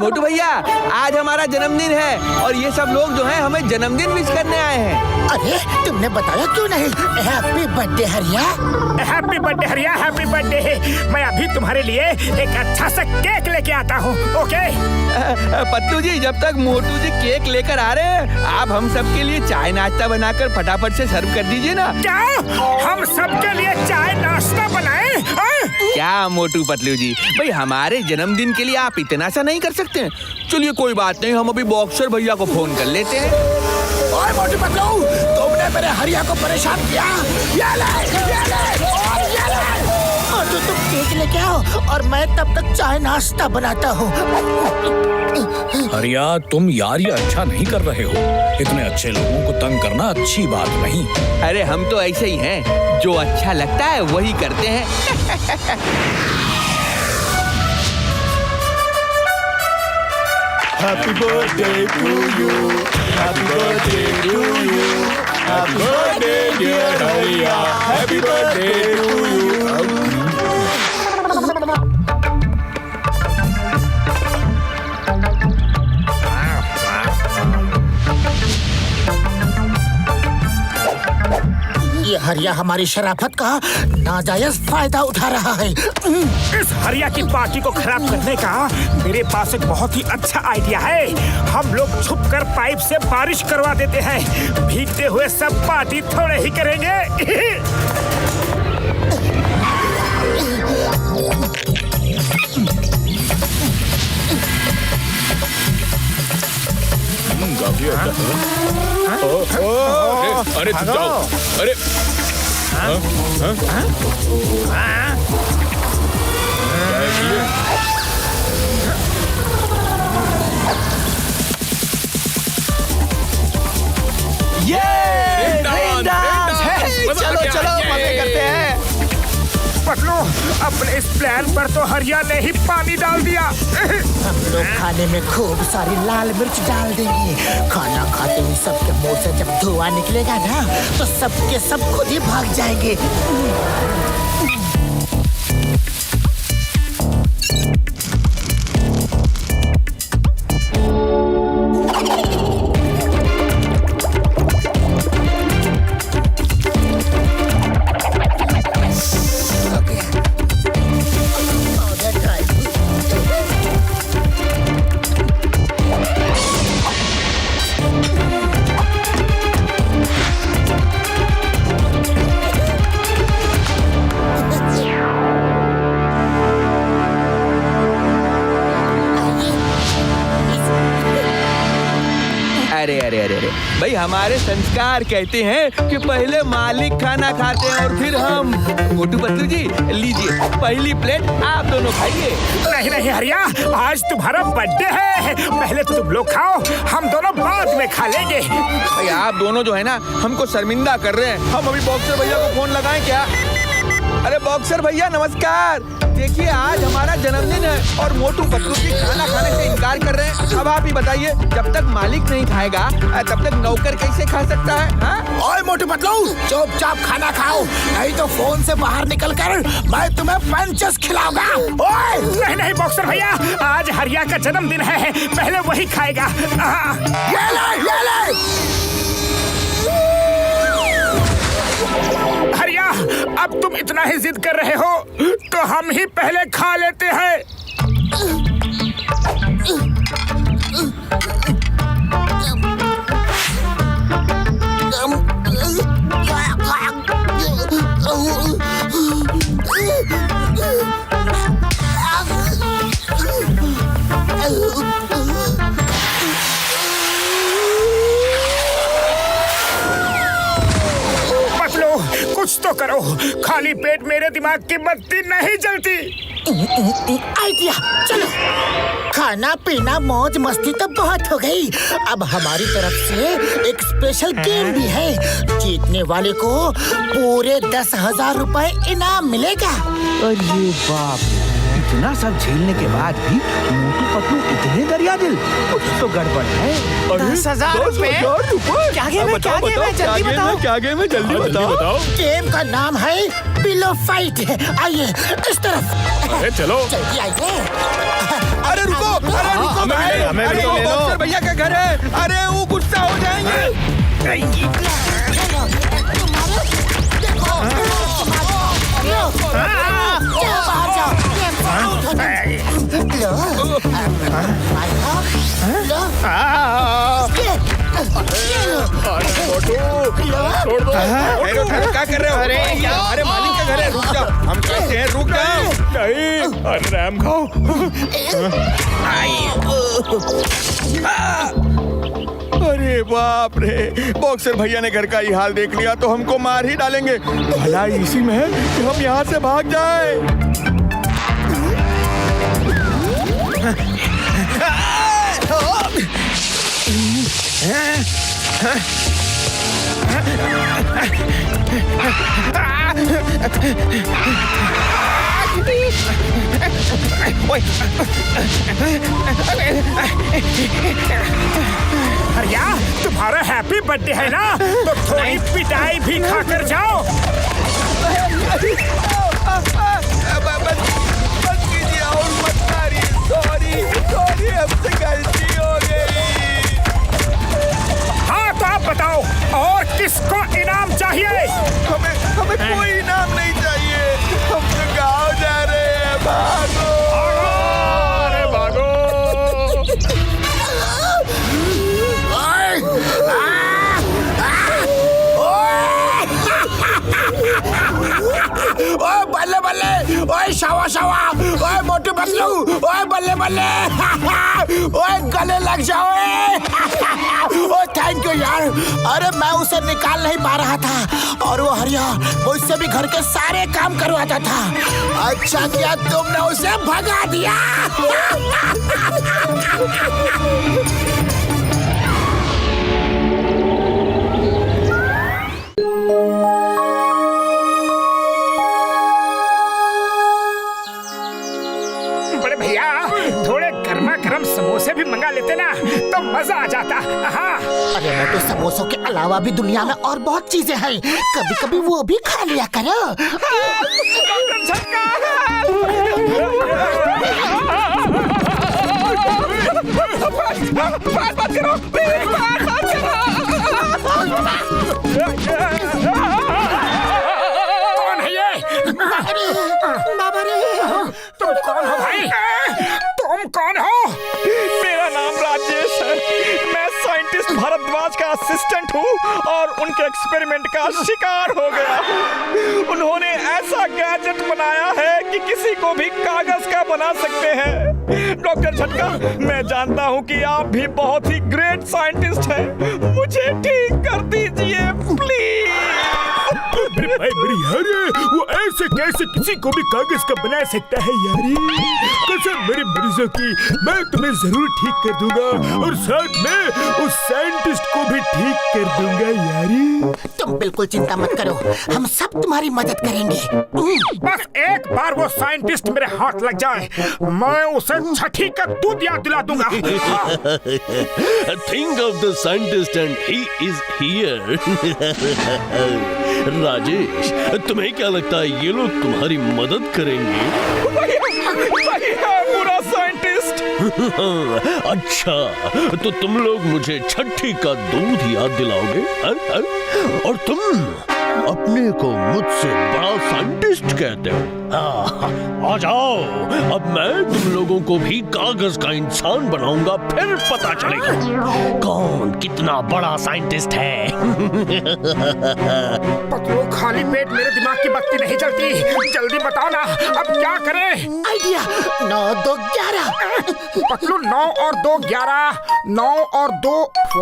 मोटू भैया आज हमारा जन्मदिन है और ये सब लोग जो हैं हमें जन्मदिन विश करने आए हैं। अरे तुमने बताया क्यों नहीं? हैप्पी बर्थडे हरिया। हैप्पी बर्थडे हरिया, हैप्पी बर्थडे। मैं अभी तुम्हारे लिए एक अच्छा सा केक लेके आता हूँ। ओके पतलू जी, जब तक मोटू जी केक लेकर आ रहे हैं आप हम सबके लिए चाय नाश्ता बनाकर फटाफट से सर्व कर दीजिए ना। क्या हम सबके लिए चाय नाश्ता बनाएं? क्या मोटू पतलू जी, भाई हमारे जन्मदिन के लिए आप इतना सा नहीं कर सकते? चलिए कोई बात नहीं, हम अभी बॉक्सर भैया को फोन कर लेते हैं। ओए मोटू पतलू, तुमने मेरे हरिया को परेशान किया। ये ले, और ये ले। मोटू तुम केक लेके आओ और मैं तब तक चाय नाश्ता बनाता हूँ। हरिया तुम यार ये अच्छा नहीं कर रहे हो। इतने अच्छे लोगों को तंग करना अच्छी बात नहीं। अरे हम तो ऐसे ही हैं, जो अच्छा लगता है वही करते हैं। Happy birthday to you. Happy birthday to you. Happy birthday dear Hariya. Happy birthday to you. ये हरिया हमारी शराफत का नाजायज फायदा उठा रहा है। इस हरिया की पार्टी को खराब करने का मेरे पास एक बहुत ही अच्छा आइडिया है। हम लोग छुपकर पाइप से बारिश करवा देते हैं। भीगते हुए सब पार्टी थोड़े ही करेंगे। काफी अच्छा है। अरे चुप जाओ। अरे चलो चलो मजे करते हैं। पतलू अपने इस प्लान पर तो हरिया ने ही पानी डाल दिया। हम लोग खाने में खूब सारी लाल मिर्च डाल देंगे। खाना खाते ही सबके मुंह से जब धुआं निकलेगा ना तो सबके सब खुद ही भाग जाएंगे। अरे अरे अरे अरे भाई हमारे संस्कार कहते हैं कि पहले मालिक खाना खाते हैं और फिर हम। मोटू पतलू जी लीजिए पहली प्लेट आप दोनों खाइए। नहीं नहीं हरिया, आज तुम्हारा बर्थडे है। पहले तुम लोग खाओ, हम दोनों बाद में खा लेंगे। भाई आप दोनों जो है ना हमको शर्मिंदा कर रहे हैं। हम अभी बॉक्सर भैया को फोन लगाएं क्या? अरे बॉक्सर भैया नमस्कार। देखिए आज हमारा जन्मदिन है और मोटू पतलू जी खाना खाने से इनकार कर रहे हैं। अब आप ही बताइए, जब तक मालिक नहीं खाएगा तब तक नौकर कैसे खा सकता है? हाँ? ओए मोटू पतलू, चुपचाप खाना खाओ, नहीं तो फोन से बाहर निकलकर मैं तुम्हें पंचेस खिलाऊंगा। ओए नहीं नहीं बॉक्सर भैया, आज हरिया का जन्मदिन है, पहले वही खाएगा। ये ले। हरिया अब तुम इतना ही जिद कर रहे हो तो हम ही पहले खा लेते हैं। कुछ तो करो, खाली पेट मेरे दिमाग की बत्ती नहीं जलती। आइडिया, चलो। खाना पीना मौज मस्ती तो बहुत हो गई, अब हमारी तरफ से एक स्पेशल गेम भी है। जीतने वाले को पूरे 10,000 रुपए इनाम मिलेगा। अरे बाप, इतना सब झेलने के बाद भी मोटू पतलू इतने दरिया दिल, कुछ तो गड़बड़ है। 10,000 रुपए? क्या गेम है, क्या गेम है, जल्दी बताओ। क्या गेम है, जल्दी बताओ। गेम का नाम है पिलो फाइट। आइए इस तरफ। अरे चलो। जल्दी आइए। अरे रुको भाई, हमें भी अरे तो वो ले लो। बॉक्सर भैया का घर है, अरे वो गुस्सा हो जाएंगे। छोड़ दो। क्या कर रहे हो? अरे यार हमारे मालिक का घर है, रुक जाओ। हम कहते हैं रुक जाओ। नहीं, अरे राम खाओ। अरे बाप रे, बॉक्सर भैया ने घर का ही हाल देख लिया तो हमको मार ही डालेंगे। भला इसी में है कि हम यहाँ से भाग जाए। भैया तुम्हारा हैप्पी बर्थडे है ना, तो थोड़ी पिटाई भी खाकर जाओ। बस कीजिए और मत मारिए। सॉरी, हमसे गलती हो गई। हाँ तो आप बताओ और किसको इनाम चाहिए? हमें कोई इनाम नहीं चाहिए, हम तो गाँव जा रहे हैं। भागो, अरे भागो। ओए बल्ले बल्ले, ओए शावा शावा, ओए मोटू पतलू, ओए बल्ले बल्ले, ओए गले लग जाओ। ओए थैंक यू यार। अरे मैं उसे निकाल नहीं पा रहा था और वो हरिया मुझसे भी घर के सारे काम करवाता था। अच्छा किया तुमने उसे भगा दिया। बड़े भैया थोड़े गर्मा गर्म समोसे भी मंगा लेते ना तो मजा आ जाता। हाँ अरे मोटू, समोसों के अलावा भी दुनिया में और बहुत चीजें हैं, कभी कभी वो भी खा लिया करो। कौन है ये? बाबा रे, तुम कौन हो भाई? तुम कौन हो? मेरा नाम राजेश है। मैं साइंटिस्ट भारद्वाज का असिस्टेंट हूँ और उनके एक्सपेरिमेंट का शिकार हो गया हूँ। उन्होंने ऐसा गैजेट बनाया है कि किसी को भी कागज का बना सकते हैं। डॉक्टर झटका, मैं जानता हूँ कि आप भी बहुत ही ग्रेट साइंटिस्ट हैं। मुझे ठीक कर दीजिए प्लीज। अरे यार, वो ऐसे कैसे किसी को भी कागज का बना सकता है यार? कसम मेरे मरीजों की, मैं तुम्हें जरूर ठीक कर दूंगा और साथ में उस साइंटिस्ट को भी ठीक कर दूंगा यार। तुम बिल्कुल चिंता मत करो, हम सब तुम्हारी मदद करेंगे। बस एक बार वो साइंटिस्ट मेरे हाथ लग जाए, मैं उसे छठी का दूध याद दिला दूंगा। Think of the scientist and he is here. Rajesh, तुम्हें क्या लगता है ये लोग तुम्हारी मदद करेंगे? वही है पूरा साइंटिस्ट। अच्छा, तो तुम लोग मुझे छठी का दूध याद दिलाओगे? और तुम अपने को मुझसे बड़ा साइंटिस्ट कहते हो? आ जाओ, अब मैं तुम लोगों को भी कागज का इंसान बनाऊंगा, फिर पता चलेगा कौन कितना बड़ा साइंटिस्ट है। पतलू, खाली पेट मेरे दिमाग की बत्ती नहीं जलती, जल्दी बताओ ना अब क्या करें? आइडिया, 9 2 11। पतलू 9 और 2 11, 9 और 2। ओ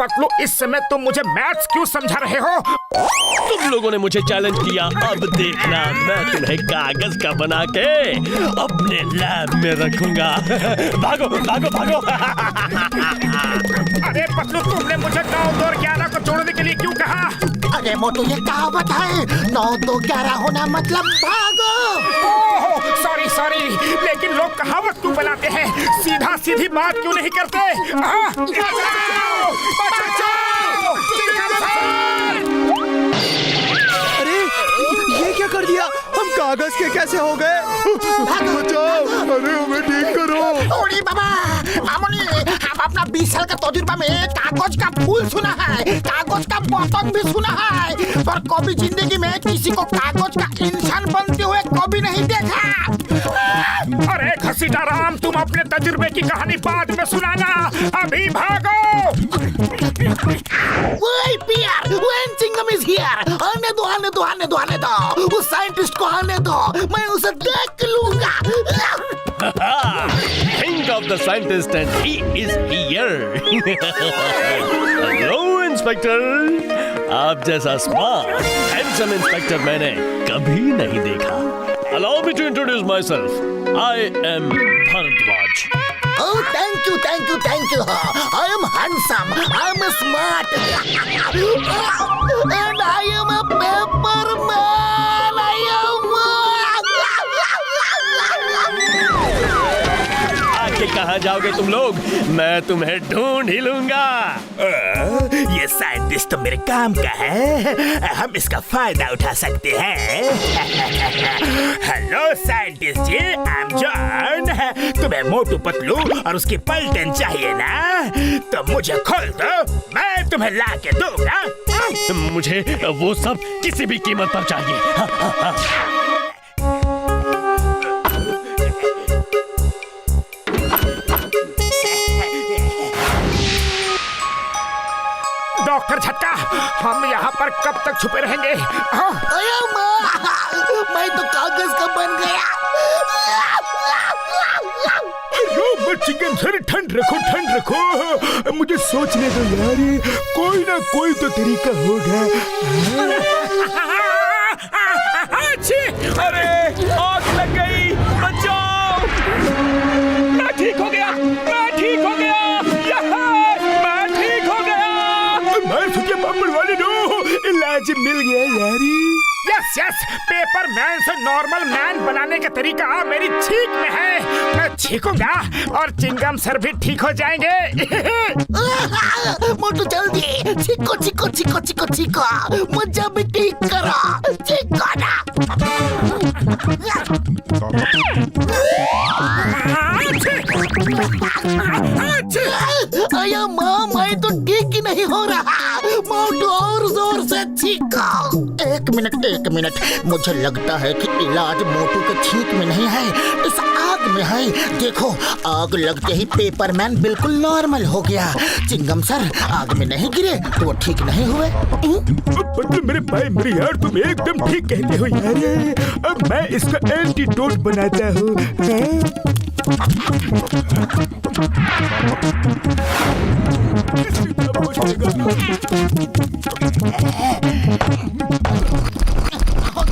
पतलू, इस समय तुम मुझे मैथ्स क्यों समझा रहे हो? तुम लोगों ने मुझे चैलेंज किया, अब देखना मैं तुम्हें कागज का बना के अपने लैब में रखूंगा। भागो भागो भागो। अरे पतलू, तुमने मुझे 9, 2 और 11 को जोड़ने के लिए क्यों कहा? अरे मोटू, ये कहावत है 9, 2, 11 होना मतलब भागो। सॉरी सॉरी, लेकिन लोग कहावत क्यों बनाते हैं? सीधा सीधी बात क्यों नहीं करते? बचाओ! बचाओ! अरे ये क्या कर दिया? हम कागज के कैसे हो गए? बचाओ! अरे हमें ठीक करो। ओड़ी बाबा, मामूली, हम अपना 20 साल का तजुर्बा में कागज का फूल सुना है, कागज का बतख भी सुना है, पर कभी जिंदगी में किसी को कागज का इंसान बनते हुए कभी नहीं देखा। अरे घसीटाराम, तुम अपने तजुर्बे की कहानी बाद में सुनाना, अभी भागो। Wait, Pierre, when Chingam is here, आने दो, आने दो, आने दो, आने दो, उस साइंटिस्ट को आने दो, मैं उसे देख लूंगा। Think of the scientist and he is here. Hello, Inspector. आप जैसा स्मार्ट, हैंडसम इंस्पेक्टर मैंने कभी नहीं देखा। Allow me to introduce myself. I am Bharadwaj. Oh, thank you, thank you, thank you. I am handsome, I am smart, and I am a paper man. I am. आगे कहाँ जाओगे तुम लोग? मैं तुम्हें ढूंढ ही लूंगा। ये साइंटिस्ट तो मेरे काम का है, हम इसका फायदा उठा सकते हैं। Hello scientist ji, I am John. तुम्हें मोटू पतलू और उसकी पलटन चाहिए ना? तो मुझे खोल दो, मैं तुम्हें ला के दूंगा। मुझे वो सब किसी भी कीमत पर चाहिए। डॉक्टर झटका, हम यहाँ पर कब तक छुपे रहेंगे? अरे माँ, मैं तो कागज का बन गया। चिकन सर, ठंड रखो, ठंड रखो, मुझे सोचने दो यार, कोई ना कोई तो तरीका होगा। अरे आग लग गई, बचाओ! मैं ठीक हो गया, मैं ठीक हो गया, मैं ठीक हो गया। मैं सोचे पापड़ वाले नो, इलाज मिल गया यारी। यस यस, पेपर मैन से नॉर्मल मैन बनाने का तरीका मेरी छींक में है। मैं छींकूंगा और चिंगम सर भी ठीक हो जाएंगे। मोटू जल्दी चिको चिको चिको चिको चिको, मुझे भी ठीक करो, चिको ना। अया माँ, मैं तो ठीक ही नहीं हो रहा। मोटू और जोर से चिको। एक मिनट, मुझे लगता है कि इलाज मोटू के छींक में नहीं है, इस आग में है। देखो, आग लगते ही पेपरमैन बिल्कुल नॉर्मल हो गया। चिंगम सर आग में नहीं गिरे तो वो ठीक नहीं हुए। पतलू मेरे भाई, मेरे यार, तुम एकदम ठीक कहते हो यार। अब मैं इसका एंटीडोट बनाता हूँ।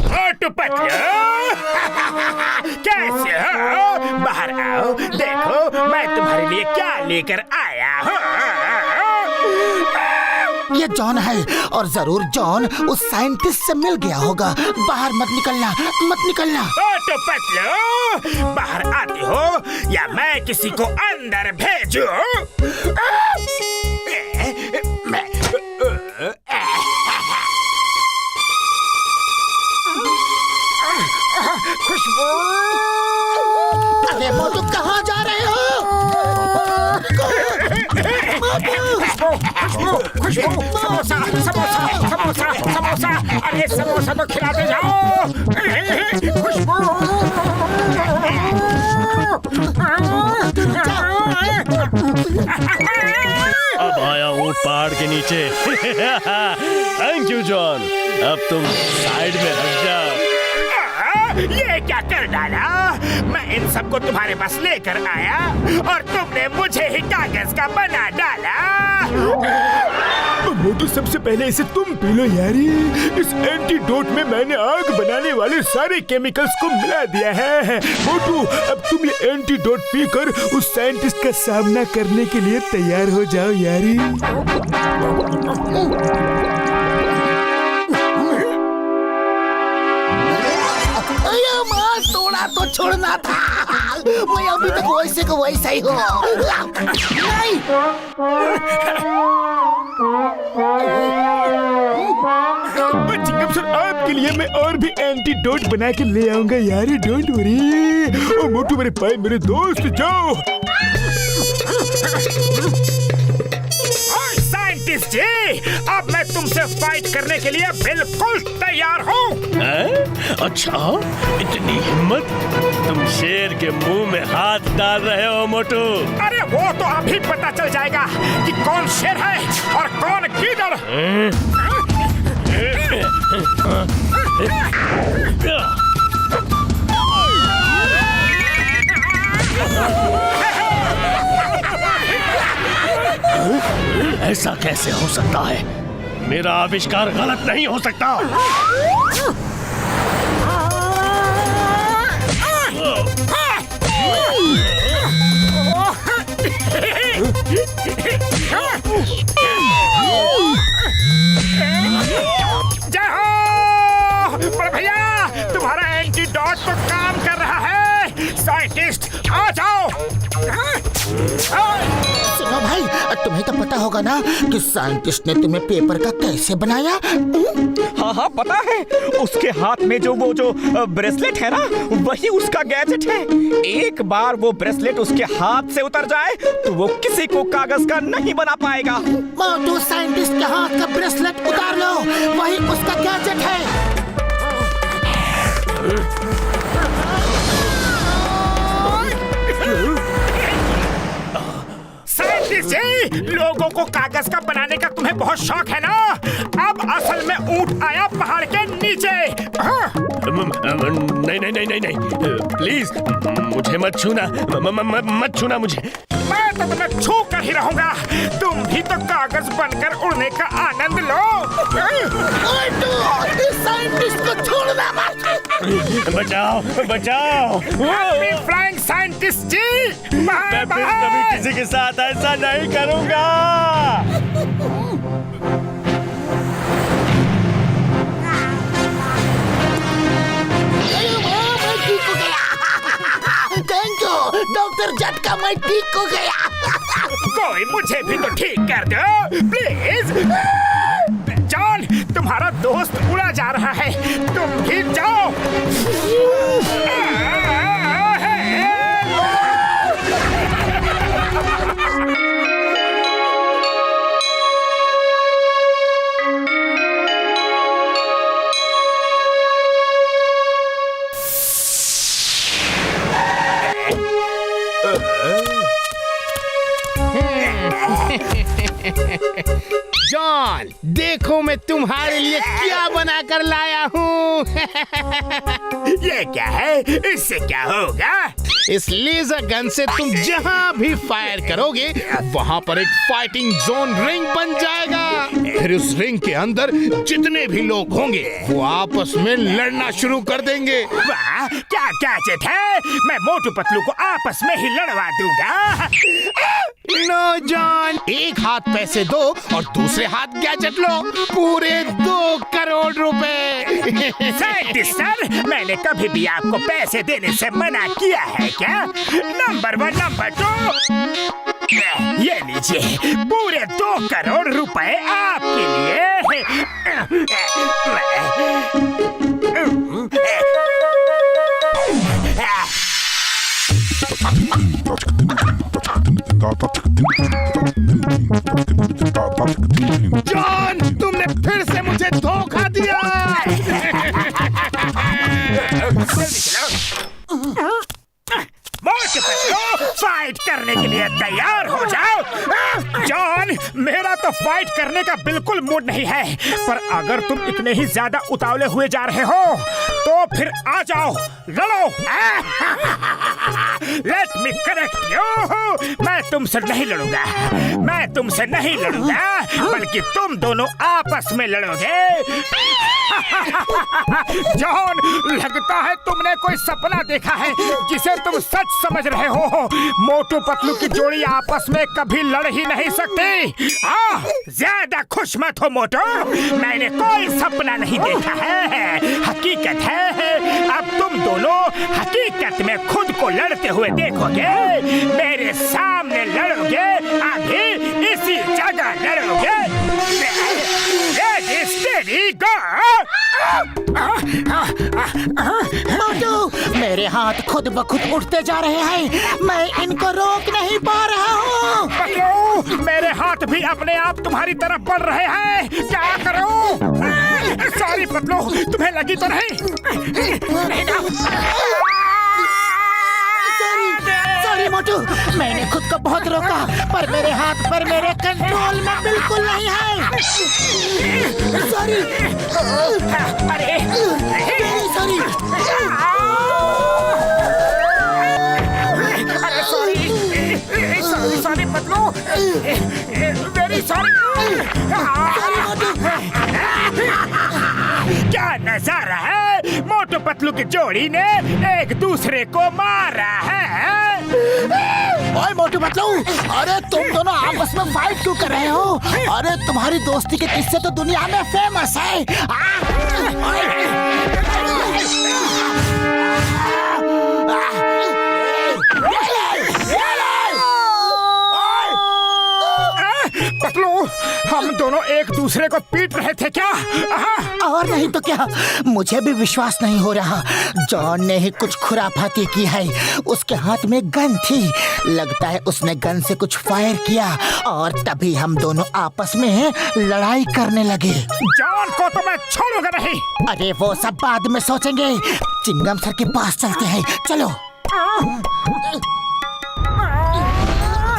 मोटू पतलू, कैसे हो? बाहर आओ, देखो मैं तुम्हारे लिए क्या लेकर आया हूँ। ये जॉन है, और जरूर जॉन उस साइंटिस्ट से मिल गया होगा। बाहर मत निकलना, मत निकलना। मोटू पतलू, बाहर आते हो या मैं किसी को अंदर भेजूं? खुशबू! अरे मोटू, कहाँ जा रहे हो? खुशबू, समोसा समोसा समोसा समोसा, अरे समोसा तो खिलाते जाओ। खुशबू! अब आया हूँ पहाड़ के नीचे। थैंक यू जॉन, अब तुम साइड में हट जाओ। ये क्या कर डाला? मैं इन सबको तुम्हारे पास लेकर आया और तुमने मुझे ही कागज का बना डाला। मोटू, सबसे पहले इसे तुम पी लो यारी। इस एंटीडोट में मैंने आग बनाने वाले सारे केमिकल्स को मिला दिया है। मोटू, अब तुम ये एंटीडोट पीकर उस साइंटिस्ट का सामना करने के लिए तैयार हो जाओ यारी। तोड़ा तो छोड़ना था। मैं अभी तक वैसे को वैसा ही हूँ। नहीं। चिंगम सर, आपके लिए मैं और भी एंटीडोट बना के ले आऊंगा यारी, डोंट वरी। ओ मोटू मेरे भाई, मेरे दोस्त, जाओ। साइंटिस्ट जी, अब मैं तुमसे फाइट करने के लिए बिल्कुल तैयार हूँ। अच्छा, इतनी हिम्मत? तुम शेर के मुंह में हाथ डाल रहे हो मोटू? अरे वो तो अभी पता चल जाएगा कि कौन शेर है और कौन गीदड़। ऐसा कैसे हो सकता है? मेरा आविष्कार गलत नहीं हो सकता। जय हो बड़े भैया, तुम्हारा एंटीडोट तो काम कर रहा है। साइंटिस्ट आ जाओ। सुनो भाई, तुम्हें तो पता होगा ना कि साइंटिस्ट ने तुम्हें पेपर का कैसे बनाया? हाँ पता है। उसके हाथ में जो ब्रेसलेट है ना, वही उसका गैजेट है। एक बार वो ब्रेसलेट उसके हाथ से उतर जाए तो वो किसी को कागज का नहीं बना पाएगा। मोटू, साइंटिस्ट के हाथ का ब्रेसलेट उतार लो, वही उसका गैजेट है। साइंटिस्ट जी, लोगों को कागज का बनाने का तुम्हें बहुत शौक है ना? अब असल में ऊंट आया पहाड़ के नीचे। नहीं, प्लीज मुझे मत छूना, मत छूना मुझे। मैं तो तुम्हें छू कर ही रहूंगा। तुम भी तो कागज बनकर उड़ने का आनंद लो। साइंटिस्ट को छोड़ना मत। बचाओ। फ्लाइंग साइंटिस्ट जी, मैं फिर कभी किसी के साथ ऐसा नहीं करूंगा। थैंक यू डॉक्टर झटका, मैं ठीक हो गया। कोई मुझे भी तो ठीक कर दो प्लीज। जॉन, तुम्हारा दोस्त उड़ा जा रहा है, तुम भी जाओ। जॉन, देखो मैं तुम्हारे लिए क्या बना कर लाया हूँ। ये क्या है? इससे क्या होगा? इस लेजर गन से तुम जहाँ भी फायर करोगे वहाँ पर एक फाइटिंग जोन रिंग बन जाएगा। फिर उस रिंग के अंदर जितने भी लोग होंगे वो आपस में लड़ना शुरू कर देंगे। वाह, क्या गैजेट है! मैं मोटू पतलू को आपस में ही लड़वा दूंगा। नो जॉन, एक हाथ पैसे दो और दूसरे हाथ गैजेट लो, पूरे 2 करोड़ रुपए। साइंटिस्ट सर, मैंने कभी भी आपको पैसे देने से मना किया है क्या? नंबर 1, नंबर 2, ये लीजिए पूरे 2 करोड़ रुपए आपके लिए। जॉन, तुमने फिर से मुझे धोखा दिया। मोटू पतलू फाइट करने के लिए तैयार हो जाओ। जॉन, मेरा तो फाइट करने का बिल्कुल मूड नहीं है, पर अगर तुम इतने ही ज्यादा उतावले हुए जा रहे हो तो फिर आ जाओ, लड़ो। लेट मी करेक्ट यू, मैं तुमसे नहीं लड़ूंगा, मैं तुमसे नहीं लड़ूंगा, बल्कि तुम दोनों आपस में लड़ोगे। जॉन, लगता है तुमने कोई सपना देखा है जिसे तुम सच समझ रहे हो। मोटू पतलू की जोड़ी आपस में कभी लड़ ही नहीं सकती। ज्यादा खुश मत हो मोटू, मैंने कोई सपना नहीं देखा है, हकीकत है। अब तुम दोनों हकीकत में खुद को लड़ते हुए देखोगे, मेरे सामने लड़ोगे, अभी इसी जगह लड़ोगे। Steady, go! मोटू, मेरे हाथ खुद ब खुद उठते जा रहे हैं, मैं इनको रोक नहीं पा रहा हूँ। पतलू, मेरे हाथ भी अपने आप तुम्हारी तरफ बढ़ रहे हैं, क्या करूँ? सॉरी पतलू, तुम्हें लगी तो नहीं ना? सॉरी मोटू, मैंने खुद को बहुत रोका, पर मेरे हाथ पर मेरे कंट्रोल में बिल्कुल नहीं है। सॉरी, अरे sorry, sorry Patlu, very sorry. क्या नजारा है, मोटू पतलू की जोड़ी ने एक दूसरे को मारा है। ओए मोटू पतलू, अरे तुम दोनों आपस में फाइट क्यों कर रहे हो? अरे तुम्हारी दोस्ती के किस्से तो दुनिया में फेमस है। पतलू, हम दोनों एक दूसरे को पीट रहे थे क्या? और नहीं तो क्या, मुझे भी विश्वास नहीं हो रहा। जॉन ने ही कुछ खुराफाती की है। उसके हाथ में गन थी, लगता है उसने गन से कुछ फायर किया और तभी हम दोनों आपस में लड़ाई करने लगे। जॉन को तो मैं छोड़ूंगा नहीं। अरे वो सब बाद में सोचेंगे, चिंगम सर के पास चलते हैं, चलो।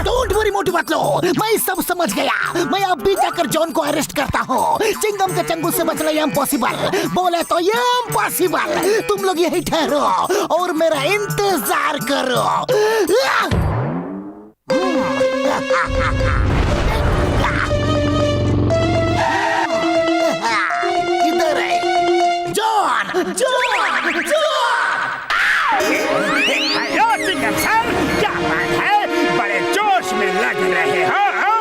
डोंट वरी मोटू पतलू, मैं सब समझ गया। मैं अब भी जाकर जॉन को अरेस्ट करता हूँ। चिंगम के चंगुल से बचना इम्पॉसिबल, बोले तो ये इम्पॉसिबल। तुम लोग यही ठहरो और मेरा इंतजार करो। इधर है John, John, John. Hello Chingum sir, क्या बात है? बड़े जोश में लग रहे हो।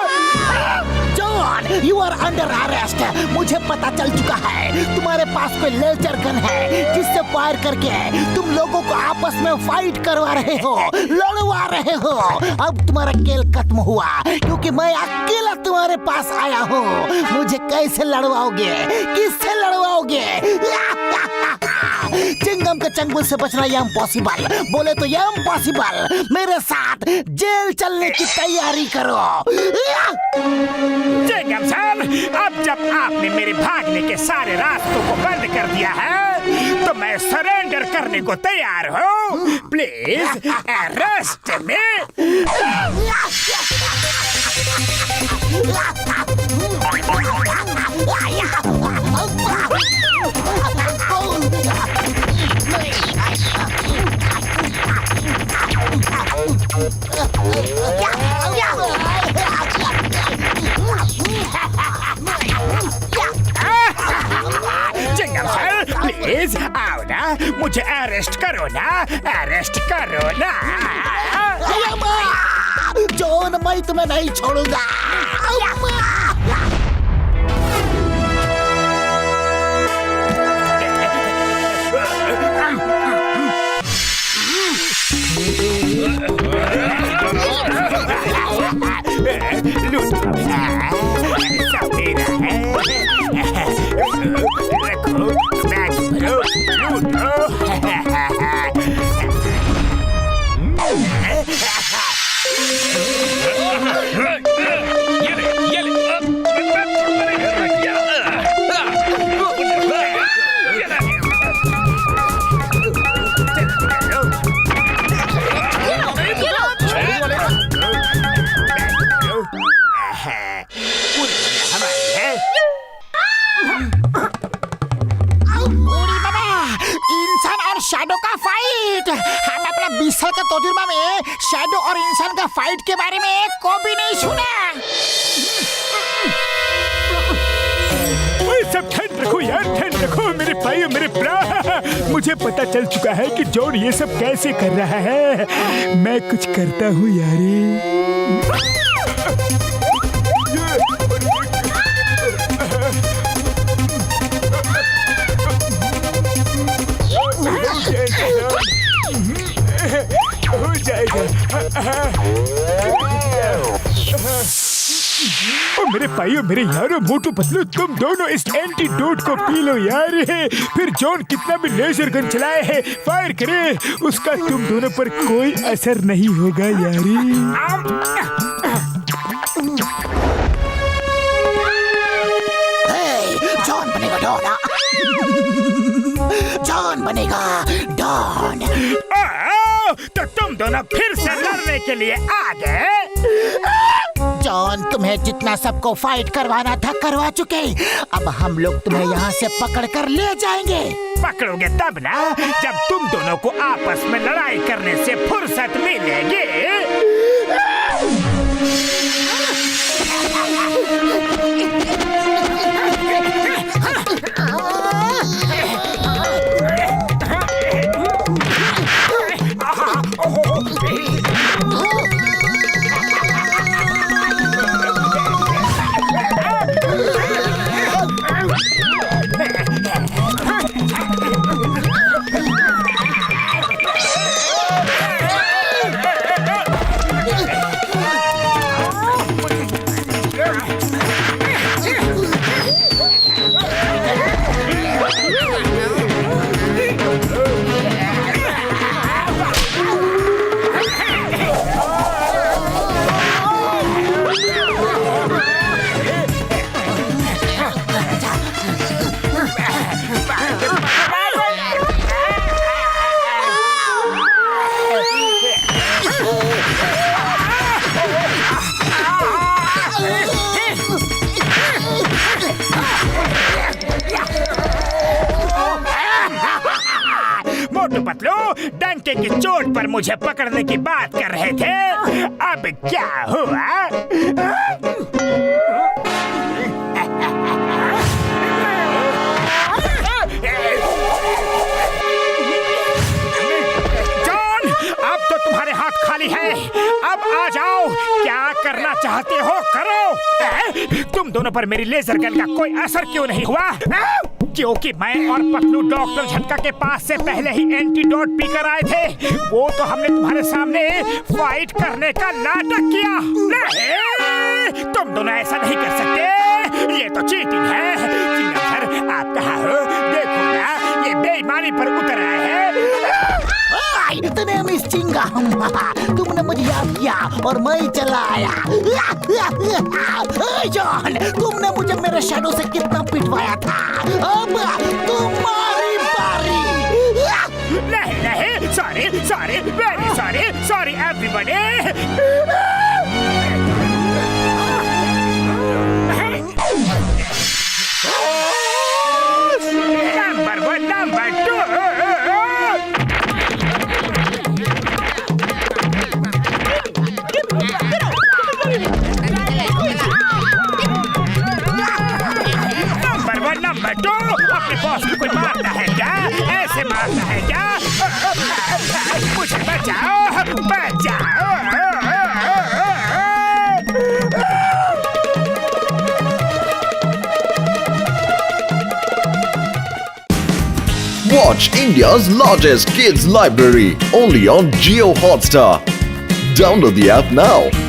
John, you are under arrest. मुझे पता चल चुका है तुम्हारे पास कोई लेजर गन है जिससे फायर करके तुम लोगों को आपस में फाइट करवा रहे हो, लड़वा रहे हो। अब तुम्हारा खेल खत्म हुआ, क्योंकि मैं अकेला तुम्हारे पास आया हूँ। मुझे कैसे लड़वाओगे, किससे लड़वाओगे? चिंगम के चंगुल से बचना ये इम्पॉसिबल, बोले तो ये इम्पॉसिबल। मेरे साथ जेल चलने की तैयारी करो। चिंगम सर, अब जब आपने मेरे भागने के सारे रास्तों को बंद कर दिया है तो मैं सरेंडर करने को तैयार हूँ। Please arrest me. Chingum sir, please आओ ना, मुझे अरेस्ट करो ना, अरेस्ट करो ना। जॉन, मैं तुम्हें नहीं छोड़ूंगा। तजुर्बा में शैडो और इंसान का फाइट के बारे में कभी नहीं सुना। ओए सब ठंड रखो यार, ठंड रखो मेरे भाई मेरे ब्रा। मुझे पता चल चुका है कि जॉन ये सब कैसे कर रहा है। मैं कुछ करता हूँ यारी। हो जाएगा। ओ मेरे भाइयों मेरे यारों, मोटू पतलू तुम दोनों इस एंटीडोट को पी लो यार। फिर जॉन कितना भी लेजर गन चलाए है, फायर करे, उसका तुम दोनों पर कोई असर नहीं होगा यारी। जॉन बनेगा डॉन। जॉन बनेगा डॉन। तो तुम दोनों फिर से लड़ने के लिए आ गए। जॉन, तुम्हें जितना सबको फाइट करवाना था करवा चुके। अब हम लोग तुम्हें यहाँ से पकड़ कर ले जाएंगे। पकड़ोगे तब ना जब तुम दोनों को आपस में लड़ाई करने से फुर्सत मिलेगी। मोटू पतलू डंके की चोट पर मुझे पकड़ने की बात कर रहे थे, अब क्या हुआ? जॉन, अब तो तुम्हारे हाथ खाली है, अब आ जाओ, क्या करना चाहते हो करो। तुम दोनों पर मेरी लेजर गन का कोई असर क्यों नहीं हुआ? क्योंकि मैं और पतलू डॉक्टर झटका के पास से पहले ही एंटीडोट पीकर आए थे। वो तो हमने तुम्हारे सामने फाइट करने का नाटक किया। नहीं, तुम दोनों ऐसा नहीं कर सकते, ये तो चीटिंग है। सर, आप कहाँ हो? देखो ना, ये बेईमानी पर उतर आए हैं। इतने मिस चिंगा, तुमने मुझे याद किया और मैं चला आया। जॉन, तुमने मुझे मेरे शैडो से कितना पिटवाया था, अब तुम्हारी बारी। नहीं नहीं, sorry sorry, very sorry, sorry everybody. Number 1, number 2। Number 2, अपने बॉस को कोई मारता है क्या? ऐसे मारता है क्या? मुझे बचाओ, बचाओ। Watch India's largest kids library only on Jio Hotstar. Download the app now.